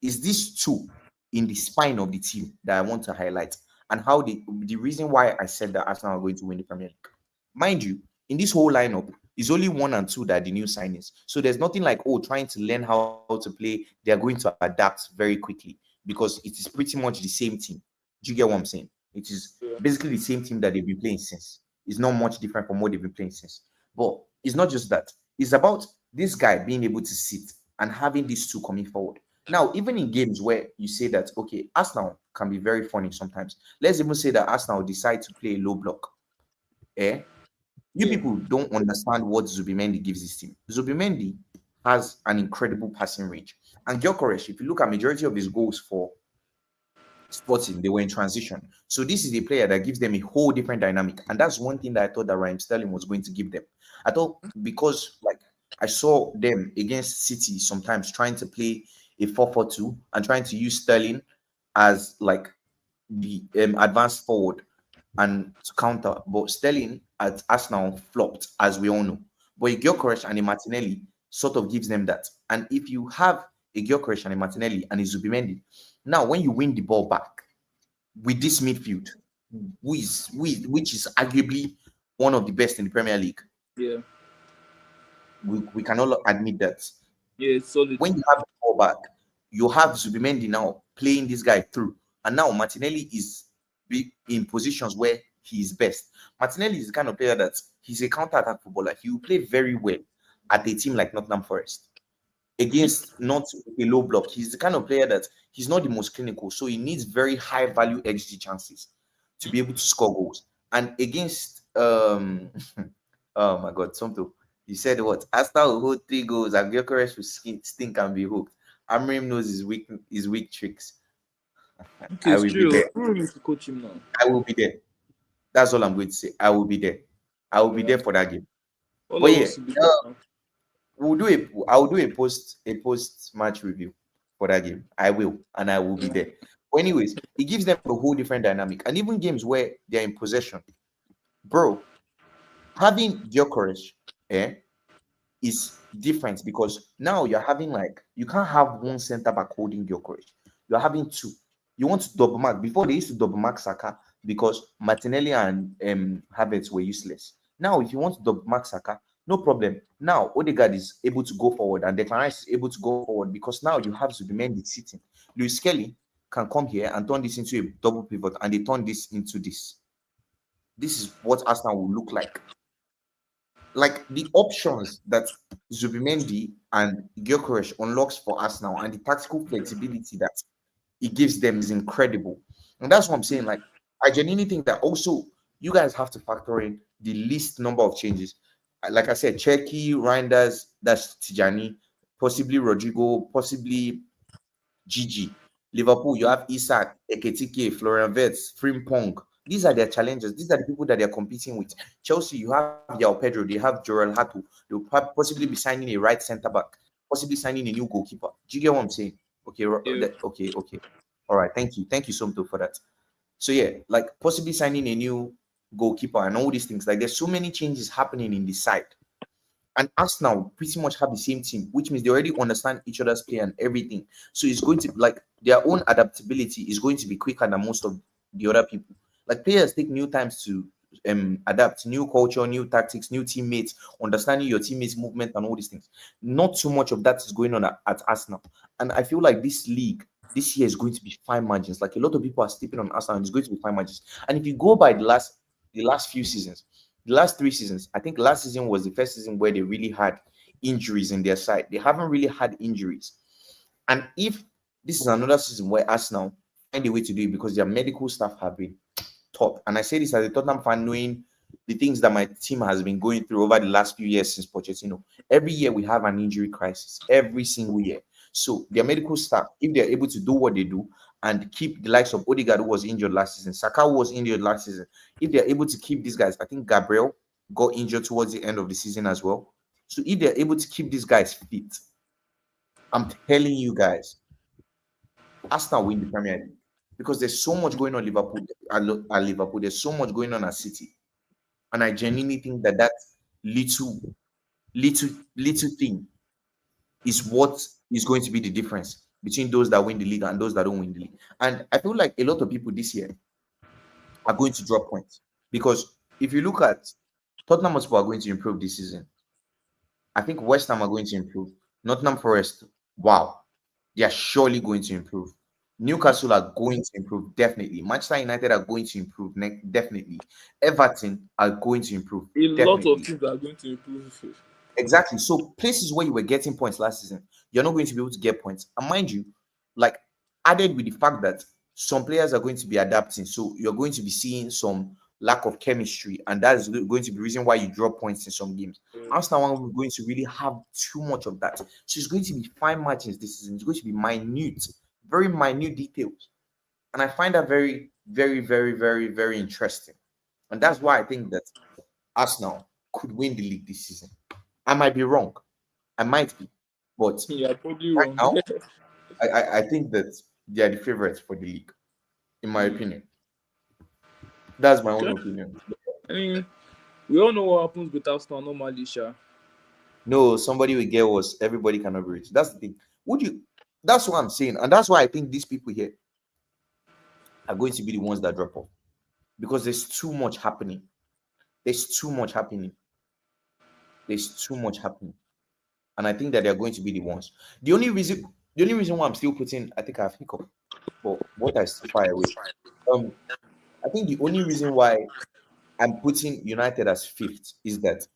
Is these two in the spine of the team that I want to highlight, and how the reason why I said that Arsenal are going to win the Premier League. Mind you, in this whole lineup, is only one and two that are the new signings. So there's nothing like trying to learn how to play. They are going to adapt very quickly because it is pretty much the same team. Do you get what I'm saying? It is yeah. basically the same team that they've been playing since. It's not much different from what they've been playing since. But it's not just that. It's about this guy being able to sit and having these two coming forward. Now, even in games where you say that, okay, Arsenal can be very funny sometimes. Let's even say that Arsenal decide to play a low block. Eh? You Yeah. people don't understand what Zubimendi gives his team. Zubimendi has an incredible passing range. And Gyökeres, if you look at majority of his goals for Sporting, they were in transition. So this is a player that gives them a whole different dynamic. And that's one thing that I thought that Raheem Sterling was going to give them. I thought because like I saw them against City sometimes trying to play a 4-4-2 and trying to use Sterling as like the advanced forward and to counter. But Sterling at Arsenal flopped, as we all know. But a Gyökeres and a Martinelli sort of gives them that. And if you have a Gyökeres and a Martinelli and a Zubimendi, now when you win the ball back with this midfield, which is arguably one of the best in the Premier League, Yeah. we can all admit that. Yeah, it's solid. When you have the ball back, you have Zubimendi now playing this guy through, and now Martinelli is in positions where he is best. Martinelli is the kind of player that he's a counter-attack footballer. He will play very well at a team like Nottingham Forest against not a low block. He's the kind of player that he's not the most clinical, so he needs very high value XG chances to be able to score goals. And against oh my god, something you said what? Arsenal will hold 3 goals and Gyökeres will stink and be hooked. Amrim knows his weak tricks. Okay, I it's will be true. there. Who needs to coach him now? I will be there. That's all I'm going to say. I will be there. I will be Yeah. there for that game. All But of yeah, us will be there now. I'll do a post match review for that game. I will, and I will be there. But anyways, it gives them a whole different dynamic. And even games where they're in possession, bro, having Gyökeres is different because now you're having like you can't have one center back holding Gyökeres. You're having two. You want to double mark. Before they used to double mark Saka because Martinelli and Havertz were useless. Now, if you want to double mark Saka, no problem. Now Odegaard is able to go forward and Declan Rice is able to go forward because now you have Zubimendi sitting. Luis Kelly can come here and turn this into a double pivot, and they turn this into this. This is what Arsenal will look like. Like the options that Zubimendi and Gyökeres unlocks for Arsenal and the tactical flexibility that it gives them is incredible. And that's what I'm saying. Like, I genuinely think that also you guys have to factor in the least number of changes. Like I said, Cherki, Reinders, that's Tijani, possibly Rodrigo, possibly Gigi. Liverpool, you have Isak, Eketike, Florian Wirtz, Frimpong. These are their challenges. These are the people that they're competing with. Chelsea, you have Yao Pedro, they have Jorel Hatu. They'll possibly be signing a right centre back, possibly signing a new goalkeeper. Do you get what I'm saying? Okay, Yeah. okay. All right, thank you, Somto, for that. So yeah, like possibly signing a new goalkeeper and all these things. Like there's so many changes happening in the side. And Arsenal pretty much have the same team, which means they already understand each other's play and everything. So it's going to like their own adaptability is going to be quicker than most of the other people. Like players take new times to adapt, new culture, new tactics, new teammates, understanding your teammates' movement and all these things. Not too much of that is going on at Arsenal. And I feel like this league this year is going to be fine margins. Like a lot of people are sleeping on Arsenal, and it's going to be fine margins. And if you go by the last few seasons, the last 3 seasons, I think last season was the first season where they really had injuries in their side. They haven't really had injuries. And if this is another season where Arsenal find a way to do it because their medical staff have been top, and I say this as a Tottenham fan, knowing the things that my team has been going through over the last few years since Pochettino. Every year we have an injury crisis, every single year. So their medical staff, if they're able to do what they do and keep the likes of Odegaard, who was injured last season, Saka was injured last season, if they're able to keep these guys, I think Gabriel got injured towards the end of the season as well. So if they're able to keep these guys fit, I'm telling you guys, Arsenal win the Premier League because there's so much going on at Liverpool. There's so much going on at City, and I genuinely think that little, little thing is what is going to be the difference between those that win the league and those that don't win the league. And I feel like a lot of people this year are going to drop points because if you look at Tottenham Hotspur are going to improve this season. I think West Ham are going to improve. Nottingham Forest, wow, they are surely going to improve. Newcastle are going to improve, definitely. Manchester United are going to improve, definitely. Everton are going to improve, A lot of definitely. things are going to improve. Exactly. So places where you were getting points last season, you're not going to be able to get points. And mind you, like added with the fact that some players are going to be adapting, so you're going to be seeing some lack of chemistry, and that is going to be the reason why you drop points in some games. Arsenal are going to really have too much of that. So it's going to be fine margins this season. It's going to be minute, very minute details. And I find that very, very, very, very, very interesting. And that's why I think that Arsenal could win the league this season. I might be wrong. I might be. But Yeah, probably right wrong. now, I think that they are the favorites for the league, in my opinion. That's my own Okay. opinion. I mean, we all know what happens with Arsenal normally, Sha. No, somebody will get us. Everybody cannot be rich. That's the thing. That's what I'm saying. And that's why I think these people here are going to be the ones that drop off. Because there's too much happening. There's too much happening. There's too much happening. And I think that they're going to be the ones. The only reason why I'm still putting, I think I have hiccup, but what I still fire away. Um, I think the only reason why I'm putting United as fifth is that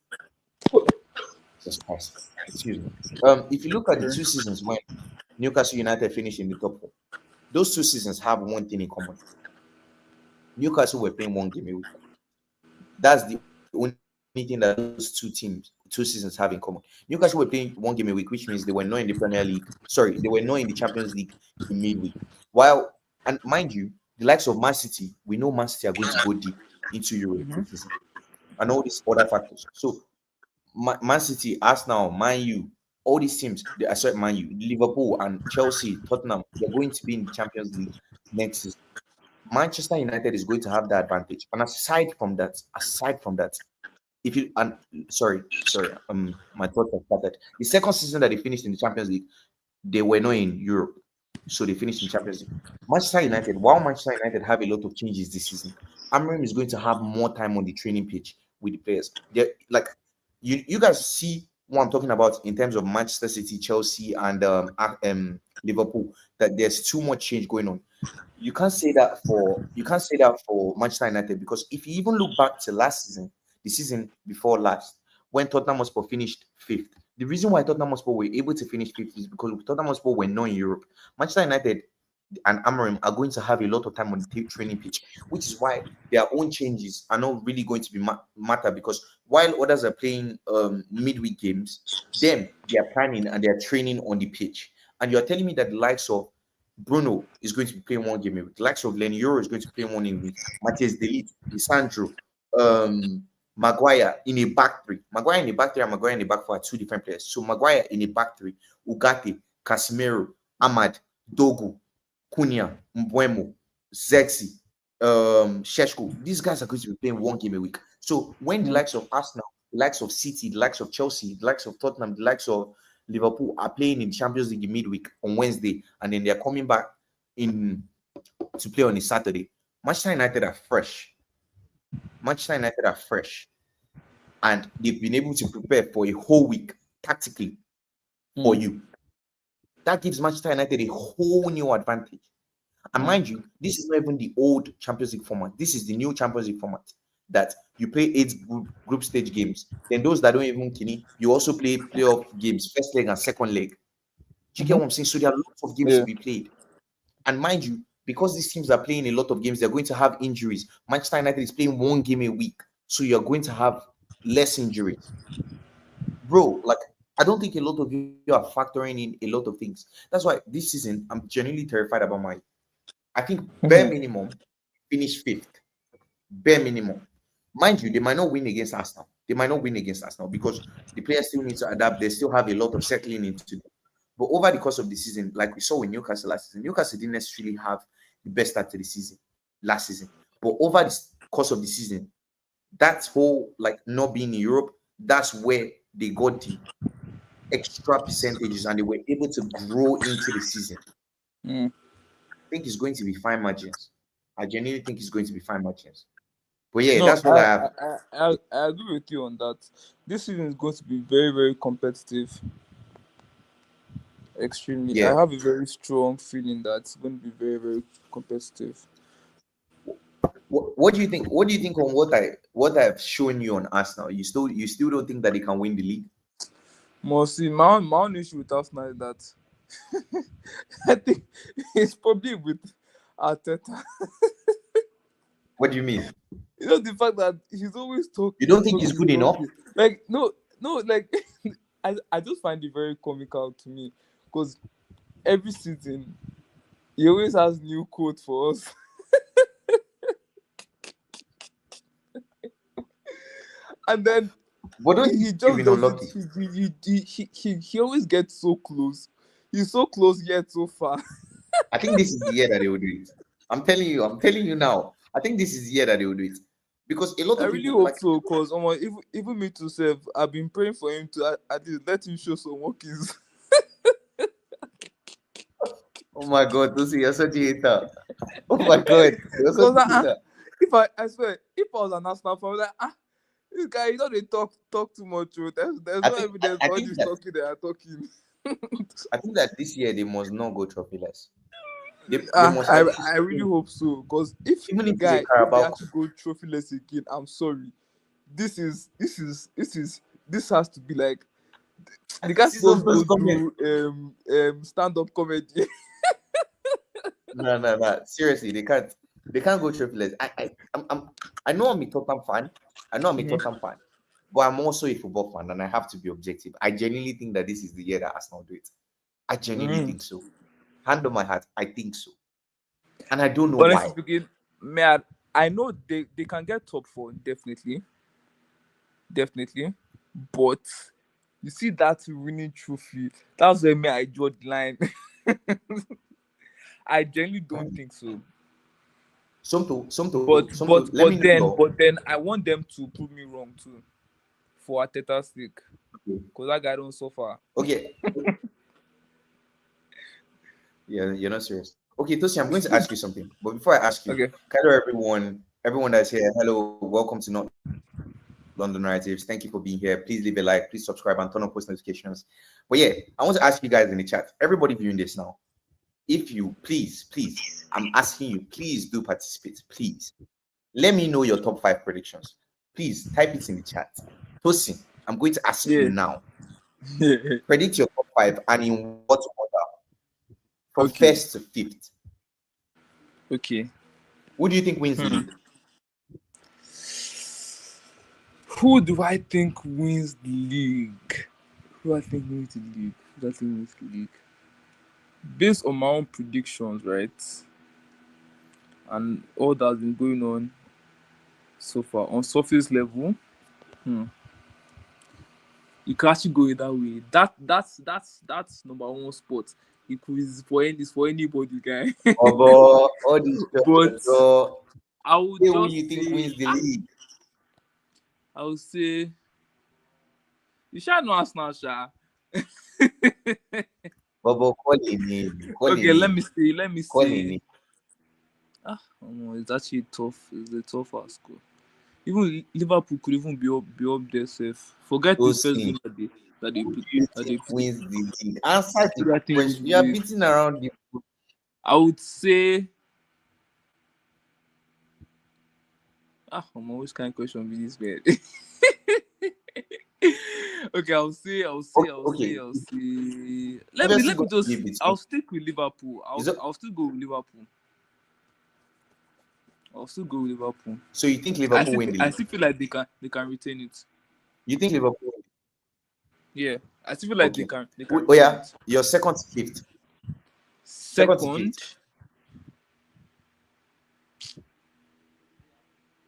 Jesus Christ, excuse me. If you look at the 2 seasons when Newcastle United finished in the top four, those 2 seasons have one thing in common. Newcastle were playing one game a week. That's the only thing that those 2 seasons have in common. Newcastle were playing one game a week, which means they were not in the Premier League. Sorry, they were not in the Champions League in midweek. While, and mind you, the likes of Man City, we know Man City are going to go deep into Europe this season, and all these other factors. So, Man City, Arsenal, Man U, all these teams, sorry, Man U, Liverpool, and Chelsea, Tottenham, they're going to be in the Champions League next season. Manchester United is going to have the advantage. And aside from that, if you and sorry, my thoughts have started. The second season that they finished in the Champions League, they were not in Europe, so they finished in Champions League. While Manchester United have a lot of changes this season, Amorim is going to have more time on the training pitch with the players. They're like you guys see what I'm talking about in terms of Manchester City, Chelsea, and Liverpool. That there's too much change going on. you can't say that for Manchester United, because if you even look back to last season, the season before last, when Tottenham Hotspur finished fifth, the reason why Tottenham Hotspur were able to finish fifth is because Tottenham Hotspur were not in Europe. Manchester United and Amorim are going to have a lot of time on the training pitch, which is why their own changes are not really going to be matter, because while others are playing midweek games, them they are planning and they are training on the pitch. And you're telling me that the likes of Bruno is going to be playing one game a week, the likes of Lenny Euro is going to play one in a week, Matthias De Ligt, Lisandro, Maguire in a back three. Maguire in a back three and Maguire in a back four are two different players. So Maguire in a back three, Ugarte, Casemiro, Ahmad, Dogu, Cunha, Mbuemo, Zexi, Sheshko. These guys are going to be playing one game a week. So when the likes of Arsenal, the likes of City, the likes of Chelsea, the likes of Tottenham, the likes of Liverpool are playing in Champions League midweek on Wednesday, and then they're coming back in to play on a Saturday, Manchester United are fresh. Manchester United are fresh, and they've been able to prepare for a whole week tactically for you. That gives Manchester United a whole new advantage. And mind you, this is not even the old Champions League format. This is the new Champions League format that you play 8 group stage games. Then those that don't even kidney, you also play playoff games, first leg and second leg. Do you get what I'm saying? So there are lots of games to be played. And mind you, because these teams are playing a lot of games, they're going to have injuries. Manchester United is playing one game a week, so you're going to have less injuries. Bro, like, I don't think a lot of you are factoring in a lot of things. That's why this season, I'm genuinely terrified about my... I think bare minimum, finish 5th. Bare minimum. Mind you, they might not win against Arsenal. They might not win against Arsenal because the players still need to adapt. They still have a lot of settling into them. But over the course of the season, like we saw with Newcastle last season, Newcastle didn't necessarily have the best start to the season last season. But over the course of the season, that whole like not being in Europe, that's where they got the extra percentages and they were able to grow into the season. I think it's going to be fine margins. I genuinely think it's going to be fine margins. But yeah, No, that's what I have. I agree with you on that. This season is going to be very, very competitive. Extremely. Yeah. I have a very strong feeling that it's going to be very, very competitive. What do you think? What do you think on what I've shown you on Arsenal? You still don't think that they can win the league? Mostly, my own issue with Arsenal is that I think it's probably with Arteta. What do you mean? You know, the fact that he's always talking. You don't think he's good enough? Like, no, like, I just find it very comical to me because every season he always has new quote for us. And then he just does it. He always gets so close. He's so close yet so far. I think this is the year that they will do it. I'm telling you now. I think this is the year that they will do it. Because a lot of I really people, hope so, because even me to self, I've been praying for him to at least let him show some workings. Oh my God, Lucy, you're such a hater. Oh my God, you're such a hater. I swear, if I was an Arsenal fan, I was like, this guy, you know, they talk too much. There's no evidence all this talking they are talking. I think that this year they must not go trophyless. I really hope so, because if even if they actually go trophyless again, I'm sorry. This has to be like the guys supposed to go do stand-up comedy. No. Seriously, they can't go trophyless. I know I'm a Tottenham fan. But I'm also a football fan, and I have to be objective. I genuinely think that this is the year that Arsenal do it. I genuinely think so. Hand on my heart, I think so. And I don't know why. Speaking, man, I know they can get top 4, definitely. But you see that winning trophy, that's where I draw the line. I genuinely don't think so. But then I want them to prove me wrong too, for Arteta's sake, because that guy don't suffer. Okay. Yeah, you're not serious. Okay, Tosi, I'm going to ask you something. But before I ask you, hello everyone that's here. Hello, welcome to Not London Narratives. Thank you for being here. Please leave a like, please subscribe and turn on post notifications. But yeah, I want to ask you guys in the chat, everybody viewing this now, if you please, I'm asking you, please do participate. Please let me know your top 5 predictions. Please type it in the chat. Tosin, I'm going to ask you Yeah. now. Predict your top 5 and in what order? From Okay. first to fifth. Okay. Who do you think wins the league? Who do I think wins the league? Who do I think wins the league? Who do I think wins the league? Based on my own predictions, right? And all that's been going on so far on surface level, you can actually go either way. That's number one spot. It is for anybody, guy. All these But so I would say who just you think say, wins the league. I would say, you shall know Arsenal, sha. Bobo, call a name. Okay, let me Call a say. name. It's actually tough. It's a tough ask. Even Liverpool could even be up there safe. Forget the first Tosin, game that they who do put you that they think put. wins the league? Answer Who the do I think wins question. the You are league? beating around the bush. I would say I'm always kind of question with this man. Okay, Okay. I'll say. Let Obviously, me going to be just. between. I'll stick with Liverpool. Is it, I'll still go with Liverpool. I'll still go with Liverpool. so you think Liverpool win the I league? still feel like they can retain it. You think Liverpool? Yeah, I still feel like Okay. they can Oh retain yeah, it. your second to fifth. Second to Second, fifth.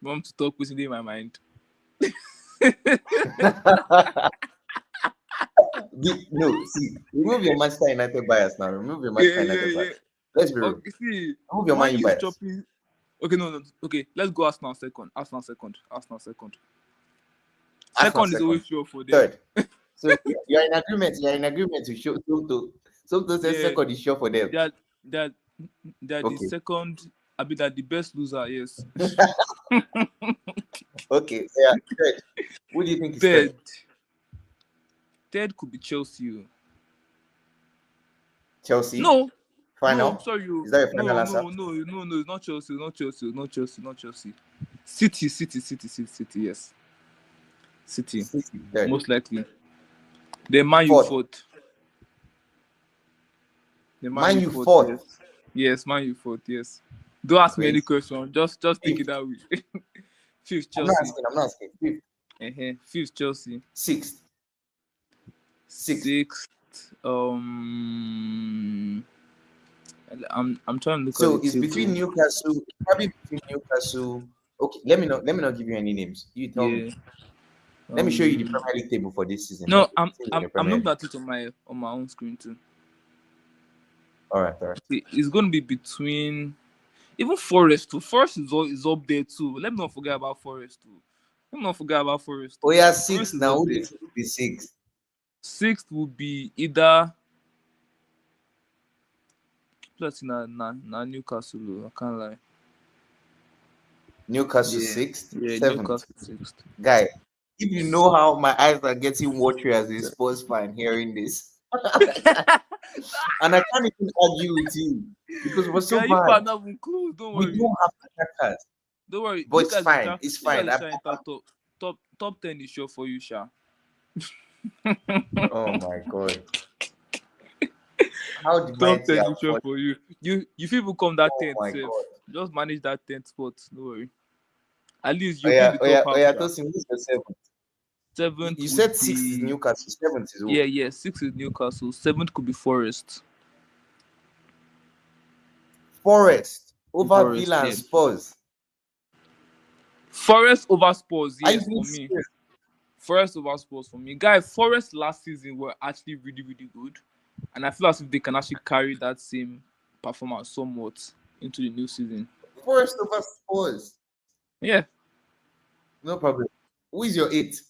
want to talk what's in my mind. No, see, remove your Manchester United bias now. Remove your Manchester United Yeah. bias. Let's be real. Okay, see, Remove your Man Man U U is bias. chopping. Okay, no. Okay, let's go Arsenal second. Arsenal second. Arsenal Second is always second. sure for them. Third. So you're in agreement. You're in agreement to show to say Yeah, second is sure for them. they're they're they're the Okay. second. I mean, they're the best loser. Yes. Okay. Yeah. Third. Who do you think is third? Third could be Chelsea. Chelsea. No, Final. sorry, you. Is that your final No, answer? It's not Chelsea. Not Chelsea. City. Yes, City. City. Third. Most likely. The Man U Fourth. fourth. The Man Man U U fourth. fourth. Yes. Yes, Man U fourth. Yes. Don't ask me any Crazy. question. Just take it Fifth. that way. Fifth I'm not Chelsea. asking. I'm not asking. Fifth. Fifth Chelsea. Sixth. Sixth. I'm trying to look So at it's the between table. Newcastle. Probably between Newcastle. Okay. Let me not give you any names. You tell me. Yeah. Let me show you the Um. Premier League table for this season. No, Like the teams in the I'm Premier looking League. at it on my own screen too. All right. It's going to be between even Forest too. Forest is up there too. Let me not forget about Forest too. Oh yeah, Forest six is now. up Who do you there. think will be six? Sixth would be either let's see na Newcastle. I can't lie. Newcastle Yeah, sixth, seventh. Newcastle sixth. Guy, if you know how my eyes are getting watery as a sports fan hearing this, and I can't even argue with you because we're so Guy, you bad. are not even close. Don't We worry. don't have attackers, Don't worry. but it's fine. It's You fine. guys are enter top 10 is sure for you, Sha. Oh my god, how the Top mighty 10 have is sure fallen. for you. You people come that Oh 10th my safe. god. Just manage that 10th spot. Don't worry. At least Oh you'll be in yeah, the oh top yeah, oh half, yeah. Sha. Tosin, who's the seventh? Seventh You would said sixth is be Newcastle, seventh is who? yeah. Sixth is Newcastle. Seventh could be Forest. Forest over Forest, Villa and yeah. Spurs. Forest over Spurs, Are you yes, being for me. serious? Forest over Spurs for me. Guy, Forest last season were actually really, really good. And I feel as if they can actually carry that same performance somewhat into the new season. Forest over Spurs. Yeah. No problem. Who is your eight?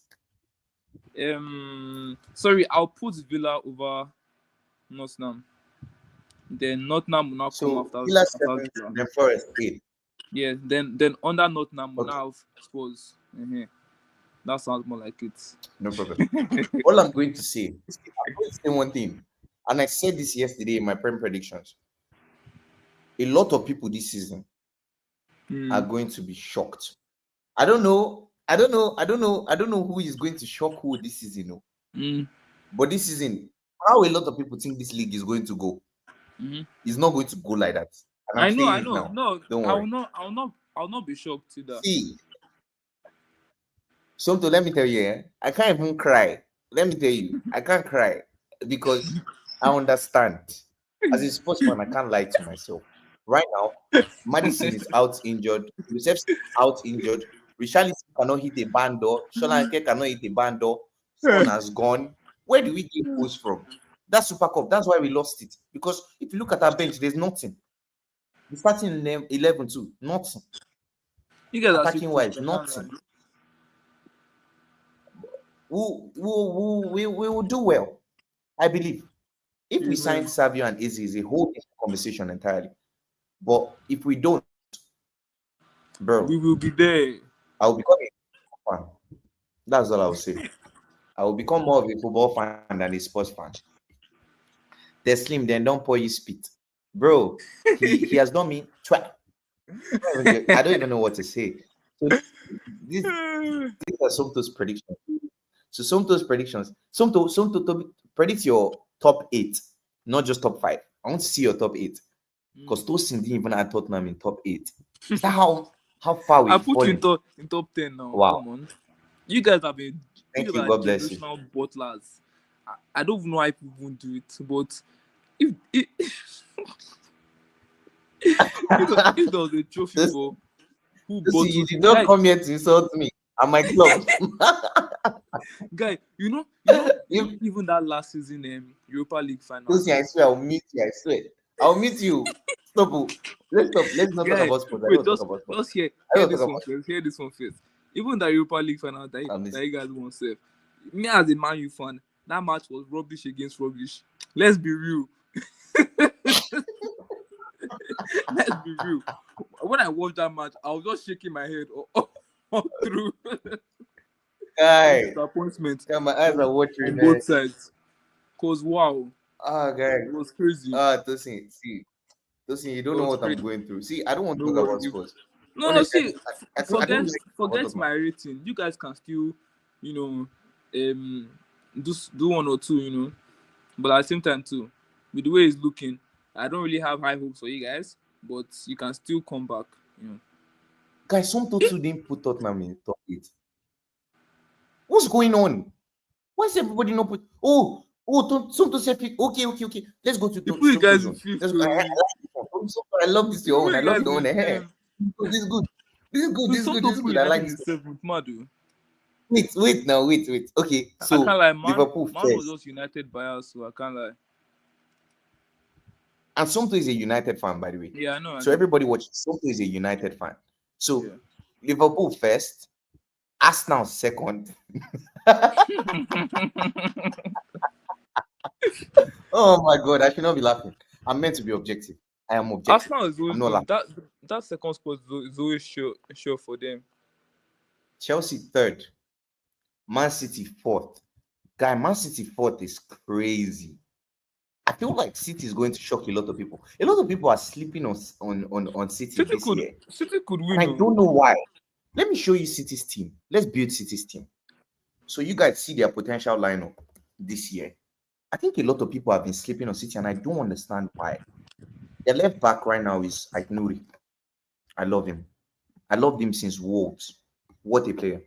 Sorry, I'll put Villa over Nottingham. Then Nottingham will now come So after Villa Villa. seventh, then Forest eight. Yeah, then under Nottingham will Okay, now have Spurs. That sounds more like it. no problem. All I'm going to say, I'm going to say one thing, and I said this yesterday in my prem predictions. a lot of people this season are Mm. going to be shocked. I don't know who is going to shock who this season. No. Mm. But this season, how a lot of people think this league is going to go, Mm. it's not going to go like that. And I'm I saying it know. now. No, Don't I worry. will not. I'll not be shocked either. See, Somto, let me tell you, I can't even cry. Let me tell you, I can't cry because I understand. As a sports fan, I can't lie to myself. Right now, Madison is out injured. Joseph is out injured. Richarlison cannot hit a band door. Solanke cannot hit a band door. Son has gone. Where do we get goals from? That's Super Cup. That's why we lost it. Because if you look at our bench, there's nothing. The starting 11 too, nothing. You guys are Attacking shifting. wise, nothing. We will do well, I believe. If we sign Amen. Savio and Izzy, is a whole different conversation entirely. But if we don't, We bro, will be there. I will become a fan. That's all I will say. I will become more of a football fan than a sports fan. They're slim, then don't pour you spit. Bro, he has done me twice. I don't even know what to say. So these are Somto's predictions. So Somto's predictions. Somto predict your top 8, not just top 5. I want to see your top 8. Because Tosin didn't even have Tottenham in top 8. Is that how far I we've put you fallen? in top 10 now. Wow. Come on. You guys have been. You Thank guys you. are God bless you. generational butlers. I don't know why people won't do it, but if if there was a trophy for who See, you bottles, did not guy, come here to insult me and my club. guy, If even that last season, Europa League final, Tosin, I swear I'll meet you. I swear. I'll meet you. Stop. Let's stop. Let's not talk guy. about sports. I Wait, don't talk about sports. just hear I don't this talk one about first. Hear this one first. Even the Europa League final I'll miss that you guys won, safe. Me as a Man U fan, that match was rubbish against rubbish. Let's be real. Let's be real. When I watched that match, I was just shaking my head all through. guy. Disappointment Yeah, my eyes are watering, on man. both sides. Cause wow, Ah, guy. it was crazy. Tosin, see. Tosin, you It don't know was what I'm crazy. going through. See, I don't want to No talk about worry. sports. No. Honestly, See, I don't like forget my rating. You guys can still, do one or two, but at the same time too, with the way it's looking, I don't really have high hopes for you guys. But you can still come back. Guys, some Totu didn't put Tottenham in top 8. What's going on? Why is everybody not put? Some to say okay. Let's go to They put you guys in zone. fifth. Let's go. I love this your own. I You love guys your own. in, This is good. This is good. so This is some good. to This is put good. I United like in this. seventh, mad. Oh. Wait. Okay, I so can't lie, man. Liverpool Man was first, just United bias, so I can't lie. and Somto is a United fan, by the way. Yeah, I know. So everybody watching, Somto is a United fan. So Yeah. Liverpool first, Arsenal second. Oh my god, I should not be laughing. I'm meant to be objective. I am objective. Arsenal is always I'm not good. laughing. That second spot is always sure for them. Chelsea third, Man City fourth. Guy, Man City fourth is crazy. I feel like City is going to shock a lot of people. A lot of people are sleeping on City this year. City could And I win. don't know why. Let me show you City's team. Let's build City's team. So you guys see their potential lineup this year. I think a lot of people have been sleeping on City, and I don't understand why. Their left back right now is Aït-Nouri. I love him. I loved him since Wolves. What a player.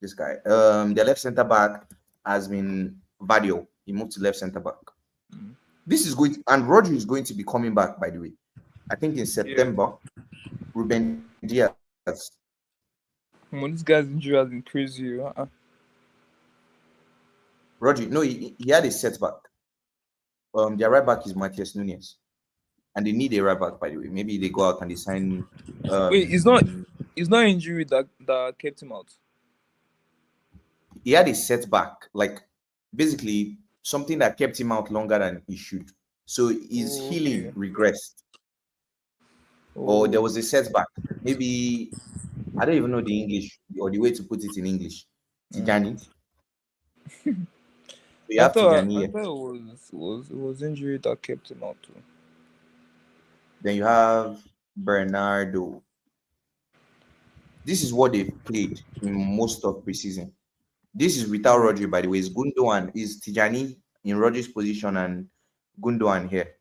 This guy. Their left centre back has been Vadio. He moved to left centre back. This is going to, and Rodri is going to be coming back, by the way. I think in September. Ruben Diaz. Come on, this guy's injury has been crazy. Rodri, no, he had a setback. Their right back is Matthias Nunes. And they need a right back, by the way. Maybe they go out and they sign. Wait, it's not injury that kept him out. He had a setback, like basically something that kept him out longer than he should. So his healing regressed. Or there was a setback. Maybe I don't even know the English or the way to put it in English. Tijani. So you have Tijani. I thought it was injury that kept him out too. Then you have Bernardo. This is what they've played in most of preseason. This is without Mm. Rodri, by the way. It's Gundogan, is Tijani in Rodri's position and Gundogan here.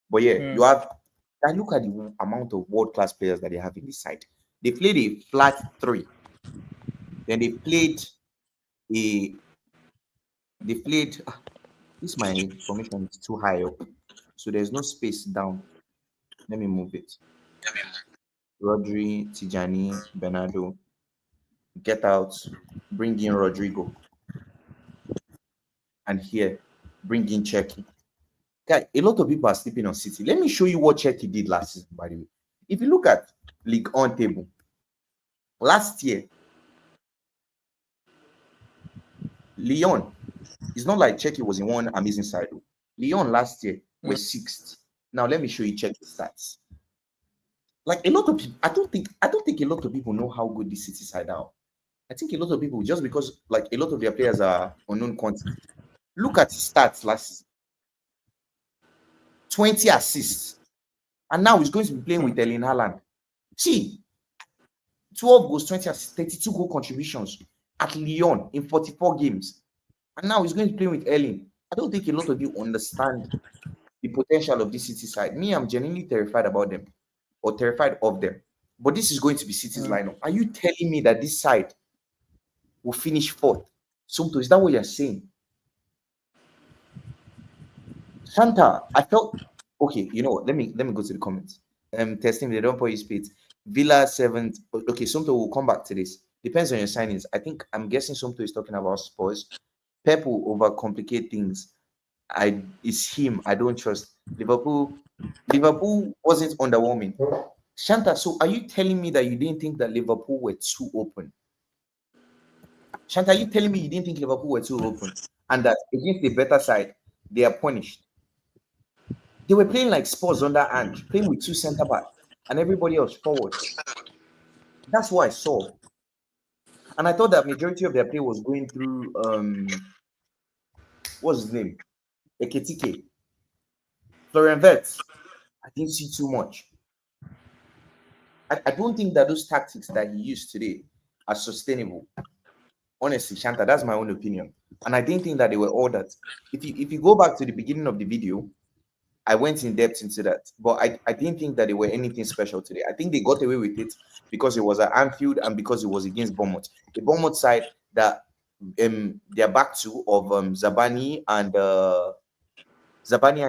But yeah, you Mm. have, and look at the amount of world-class players that they have in this side. They played a flat three. Then a they played this my formation is too high up. So there's no space down. Let me move it. Rodri, Tijani, Bernardo, get out, bring in Rodrigo, and here, bring in Czech. Guy, a lot of people are sleeping on City. Let me show you what Czech did last season, by the way. If you look at League On table, last year, Lyon, it's not like Czech was in one amazing side. Lyon last year were Mm. sixth. Now let me show you Czech stats. Like a lot of people, I don't think a lot of people know how good this City side are. I think a lot of people, just because like a lot of their players are unknown quantity. Look at his stats last season. 20 assists. And now he's going to be playing with Erling Haaland. See, 12 goals, 20 assists, 32 goal contributions at Lyon in 44 games. And now he's going to play with Erling. I don't think a lot of you understand the potential of this City side. Me, I'm genuinely terrified about them or terrified of them. But this is going to be City's Mm. lineup. Are you telling me that this side will finish fourth? Sumto, is that what you're saying? Shanta, I felt okay. You know what? Let me go to the comments. Testing, they don't put his speed. Villa seventh. Okay, Sumto will come back to this. Depends on your signings. I think I'm guessing Sumto is talking about Spurs. Pep will overcomplicate things. It's him. I don't trust Liverpool. Liverpool wasn't underwhelming. Shanta, so are you telling me that you didn't think that Liverpool were too open? Shanta, are you telling me you didn't think Liverpool were too open and that against the better side they are punished? They were playing like Spurs on that hand, playing with two centre backs and everybody else forward. That's what I saw. And I thought that majority of their play was going through what's his name? Eketike. Florian Wirtz. I didn't see too much. I don't think that those tactics that he used today are sustainable. Honestly, Shanta, that's my own opinion. And I didn't think that they were all that. If you go back to the beginning of the video, I went in depth into that, but I didn't think that they were anything special today. I think they got away with it because it was at Anfield and because it was against Bournemouth. The Bournemouth side that they're back to of Zabani and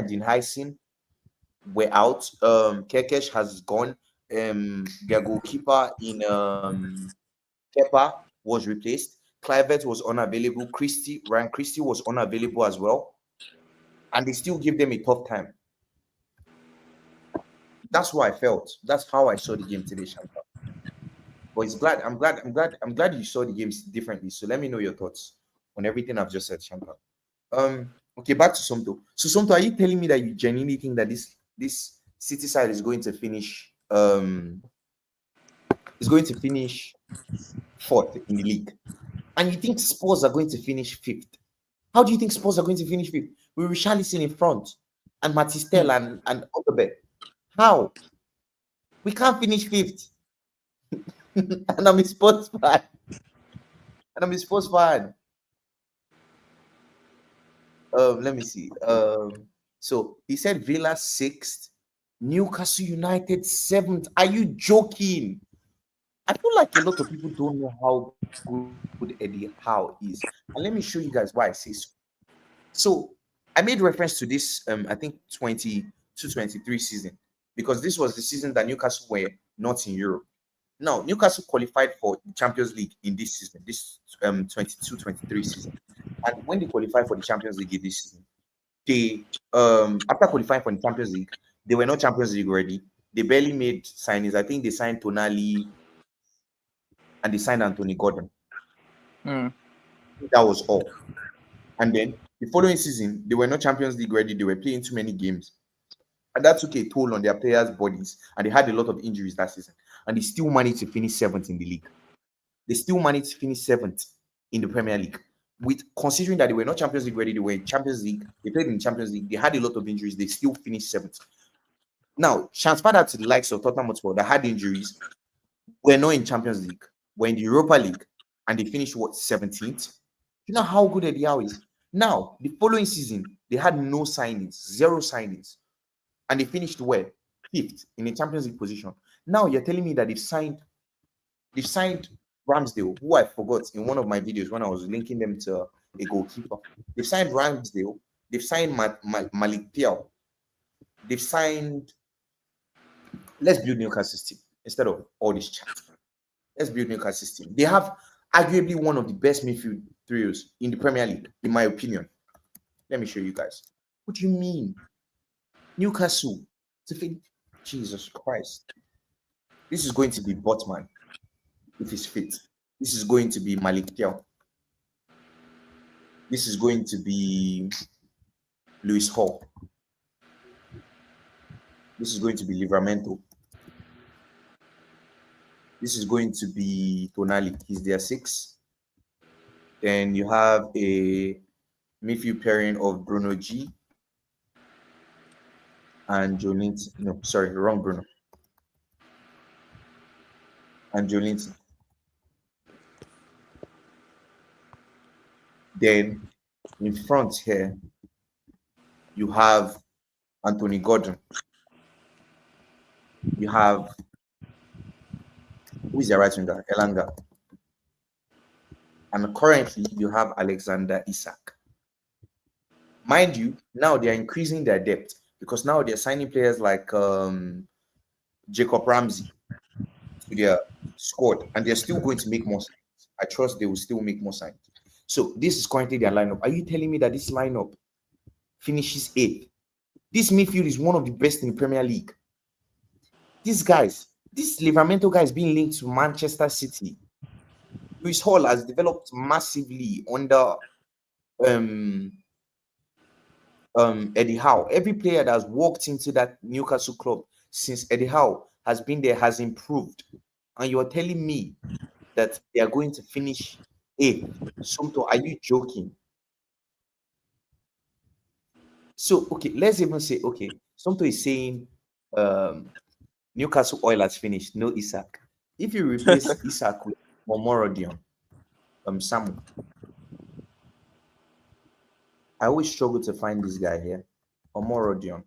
Dean Heisen were out. Kekesh has gone. Their goalkeeper in Kepa was replaced. Clivert was unavailable. Ryan Christie was unavailable as well, and they still give them a tough time. That's what I felt. That's how I saw the game today, Shanta. But it's glad. I'm glad you saw the games differently. So let me know your thoughts on everything I've just said, Shanta. Okay, back to Somto. So Somto, are you telling me that you genuinely think that this City side is going to finish fourth in the league? And you think Spurs are going to finish fifth? How do you think Spurs are going to finish fifth? With Richarlison in front and Matistel and Odegaard. How? We can't finish fifth. And I'm a sports fan. Let me see. So he said Villa sixth, Newcastle United seventh. Are you joking? I feel like a lot of people don't know how good Eddie Howe is. And let me show you guys why I say so. So I made reference to this, I think 22-23 season, because this was the season that Newcastle were not in Europe. Now, Newcastle qualified for the Champions League in this season, this 22-23 season. And when they qualified for the Champions League in this season, they after qualifying for the Champions League, they were not Champions League ready. They barely made signings. I think they signed Tonali and they signed Anthony Gordon. Mm. That was all. And then the following season, they were not Champions League ready. They were playing too many games. And that took a toll on their players' bodies. And they had a lot of injuries that season. And they still managed to finish seventh in the league. They still managed to finish seventh in the Premier League. With considering that they were not Champions League ready, they were in Champions League. They played in Champions League. They had a lot of injuries. They still finished seventh. Now, transfer that to the likes of Tottenham Hotspur that had injuries, were not in Champions League, were in the Europa League, and they finished what 17th. You know how good Eddie Howe is. Now, the following season, they had no signings, zero signings, and they finished where 5th in a Champions League position. Now you're telling me that they've signed Ramsdale, who I forgot in one of my videos when I was linking them to a goalkeeper. They've signed Ramsdale. They've signed Malik Piao. They've signed. Let's build Newcastle team instead of all this chat. Let's build Newcastle team. They have arguably one of the best midfield trios in the Premier League, in my opinion. Let me show you guys. What do you mean? Newcastle. Jesus Christ. This is going to be Botman if he's fit. This is going to be Malik Piao. This is going to be Lewis Hall. This is going to be Livramento. This is going to be Tonali. He's their 6. Then you have a midfield pairing of Bruno G and Joe Linton. No, sorry, wrong Bruno. And Joe Linton. Then in front here, you have Anthony Gordon. You have, who is the right winger? Elanga. And currently you have Alexander Isak. Mind you, now they are increasing their depth because now they're signing players like Jacob Ramsey to their squad, and they're still going to make more signs. I trust they will still make more signs. So this is currently their lineup. Are you telling me that this lineup finishes 8th? This midfield is one of the best in the Premier League. These guys, this Livramento guy is being linked to Manchester City. Lewis Hall has developed massively under Eddie Howe. Every player that has walked into that Newcastle club since Eddie Howe has been there has improved. And you're telling me that they are going to finish 8th. Somto, are you joking? So, okay, let's even say, okay, Somto is saying Newcastle Oil has finished, no Isak. If you replace Isak with Momorodion, Samu, I always struggle to find this guy here. Omorodion.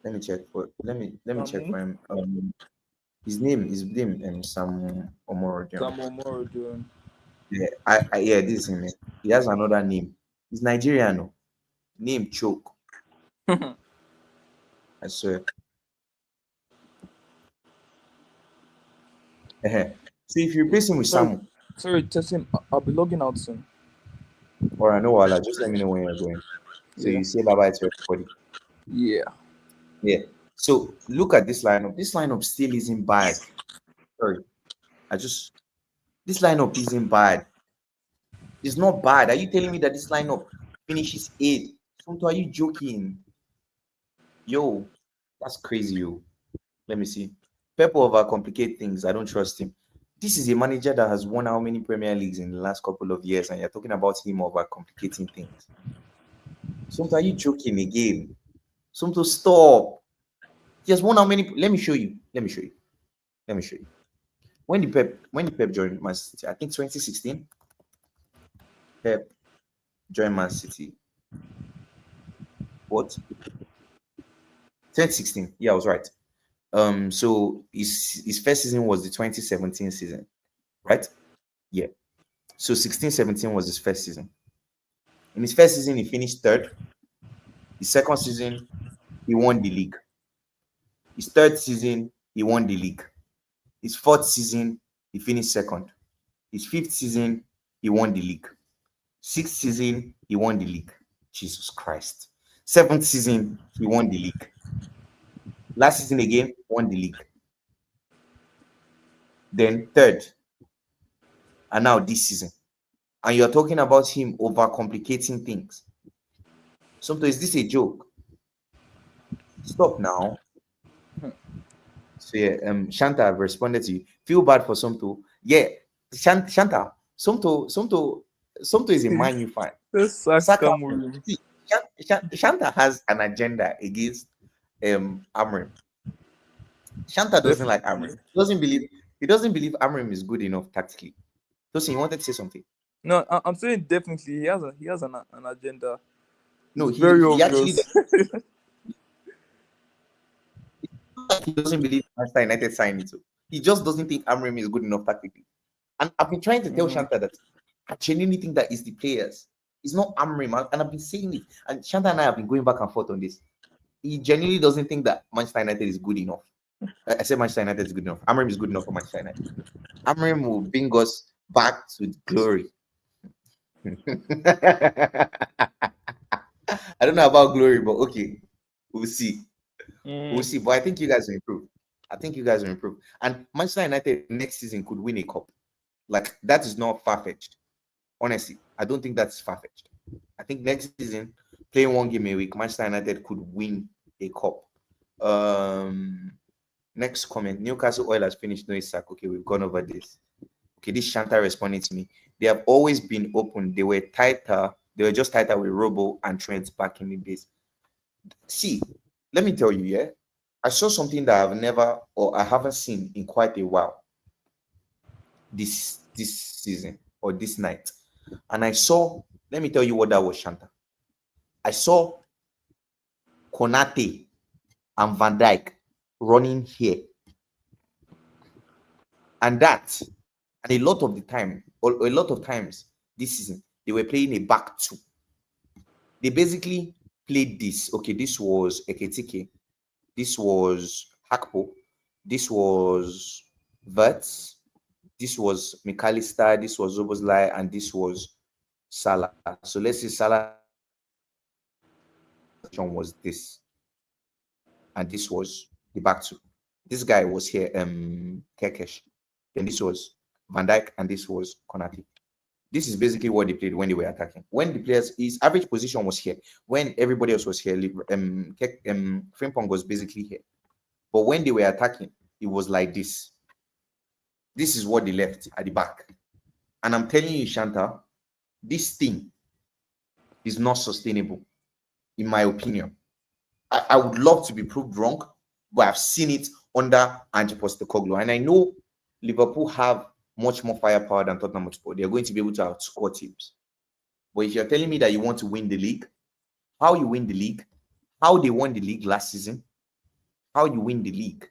Let me check for check for him. His name is Sam Omorodion. Sam Omorodion. Yeah, yeah, this is him. He has another name. He's Nigerian. No? Name choke. I swear. So if you replace him with Samu. Sorry, Tessim, I'll be logging out soon. All right, no wala. Just let me know when you're going. So you say bye bye to everybody. Yeah. Yeah. So look at this lineup. This lineup still isn't bad. Sorry. This lineup isn't bad. It's not bad. Are you telling me that this lineup finishes 8th? Sometimes are you joking? Yo, that's crazy, yo. Let me see. Pep will overcomplicate things. I don't trust him. This is a manager that has won how many Premier Leagues in the last couple of years, and you're talking about him overcomplicating things. Sometimes are you joking again? Sometimes stop. He has won how many? Let me show you. When the Pep joined Man City, I think 2016. Pep joined Man City. What? 2016. Yeah, I was right. So his first season was the 2017 season, right? Yeah. So 16-17 was his first season. In his first season, he finished 3rd. His second season, he won the league. His 3rd season, he won the league. His 4th season, he finished 2nd. His 5th season, he won the league. 6th season, he won the league. Jesus Christ. 7th season, he won the league. Last season again, won the league. Then 3rd. And now this season. And you're talking about him overcomplicating things. Sometimes is this a joke? Stop now. So yeah, Shanta, I've responded to you. Feel bad for Somto. Yeah, Shanta, Somto is a Man U fan. Saka. Shanta has an agenda against Amrim. Shanta doesn't like Amrim. Definitely. He doesn't believe Amrim is good enough tactically. Tosin, you wanted to say something? No, I'm saying definitely he has an agenda. No, It's he very he actually obvious. he doesn't believe Manchester United signed it. He just doesn't think Amrim is good enough tactically. And I've been trying to tell Mhm. Shanta that I genuinely think that it's the players. It's not Amrim, and I've been saying it. And Shanta and I have been going back and forth on this. He genuinely doesn't think that Manchester United is good enough. I said Manchester United is good enough. Amrim is good enough for Manchester United. Amrim will bring us back to glory. I don't know about glory, but okay, we'll see. We'll Mm. see. But I think you guys will improve. I think you guys will improve. And Manchester United next season could win a cup. Like that is not far fetched. Honestly, I don't think that's far fetched. I think next season, playing one game a week, Manchester United could win a cup. Next comment: Newcastle Oil has finished no sack. Okay, we've gone over this. Okay, this Shanta responding to me. They have always been open. They were tighter. They were just tighter with Robo and Trent back in the days. See, let me tell you, yeah, I saw something that I've never or I haven't seen in quite a while this season or this night. And I saw, let me tell you what that was, Shanta. I saw Konate and Van Dyke running here. And that, and a lot of the time, or a lot of times this season, they were playing a back two. They basically played this. Okay, this was Eketike, this was Hakpo, this was Verts, this was McAllister, this was Zoboslai, and this was Salah. So let's say Salah was this, and this was the back two. This guy was here, Kekesh. Then this was Van Dijk, and this was Konate. This is basically what they played when they were attacking. When the players, his average position was here. When everybody else was here, Frimpong was basically here. But when they were attacking, it was like this. This is what they left at the back. And I'm telling you, Shanta, this thing is not sustainable, in my opinion. I would love to be proved wrong, but I've seen it under Ange Postecoglou. And I know Liverpool have much more firepower than Tottenham Hotspur. They're going to be able to outscore teams. But if you're telling me that you want to win the league, how you win the league, how they won the league last season, how you win the league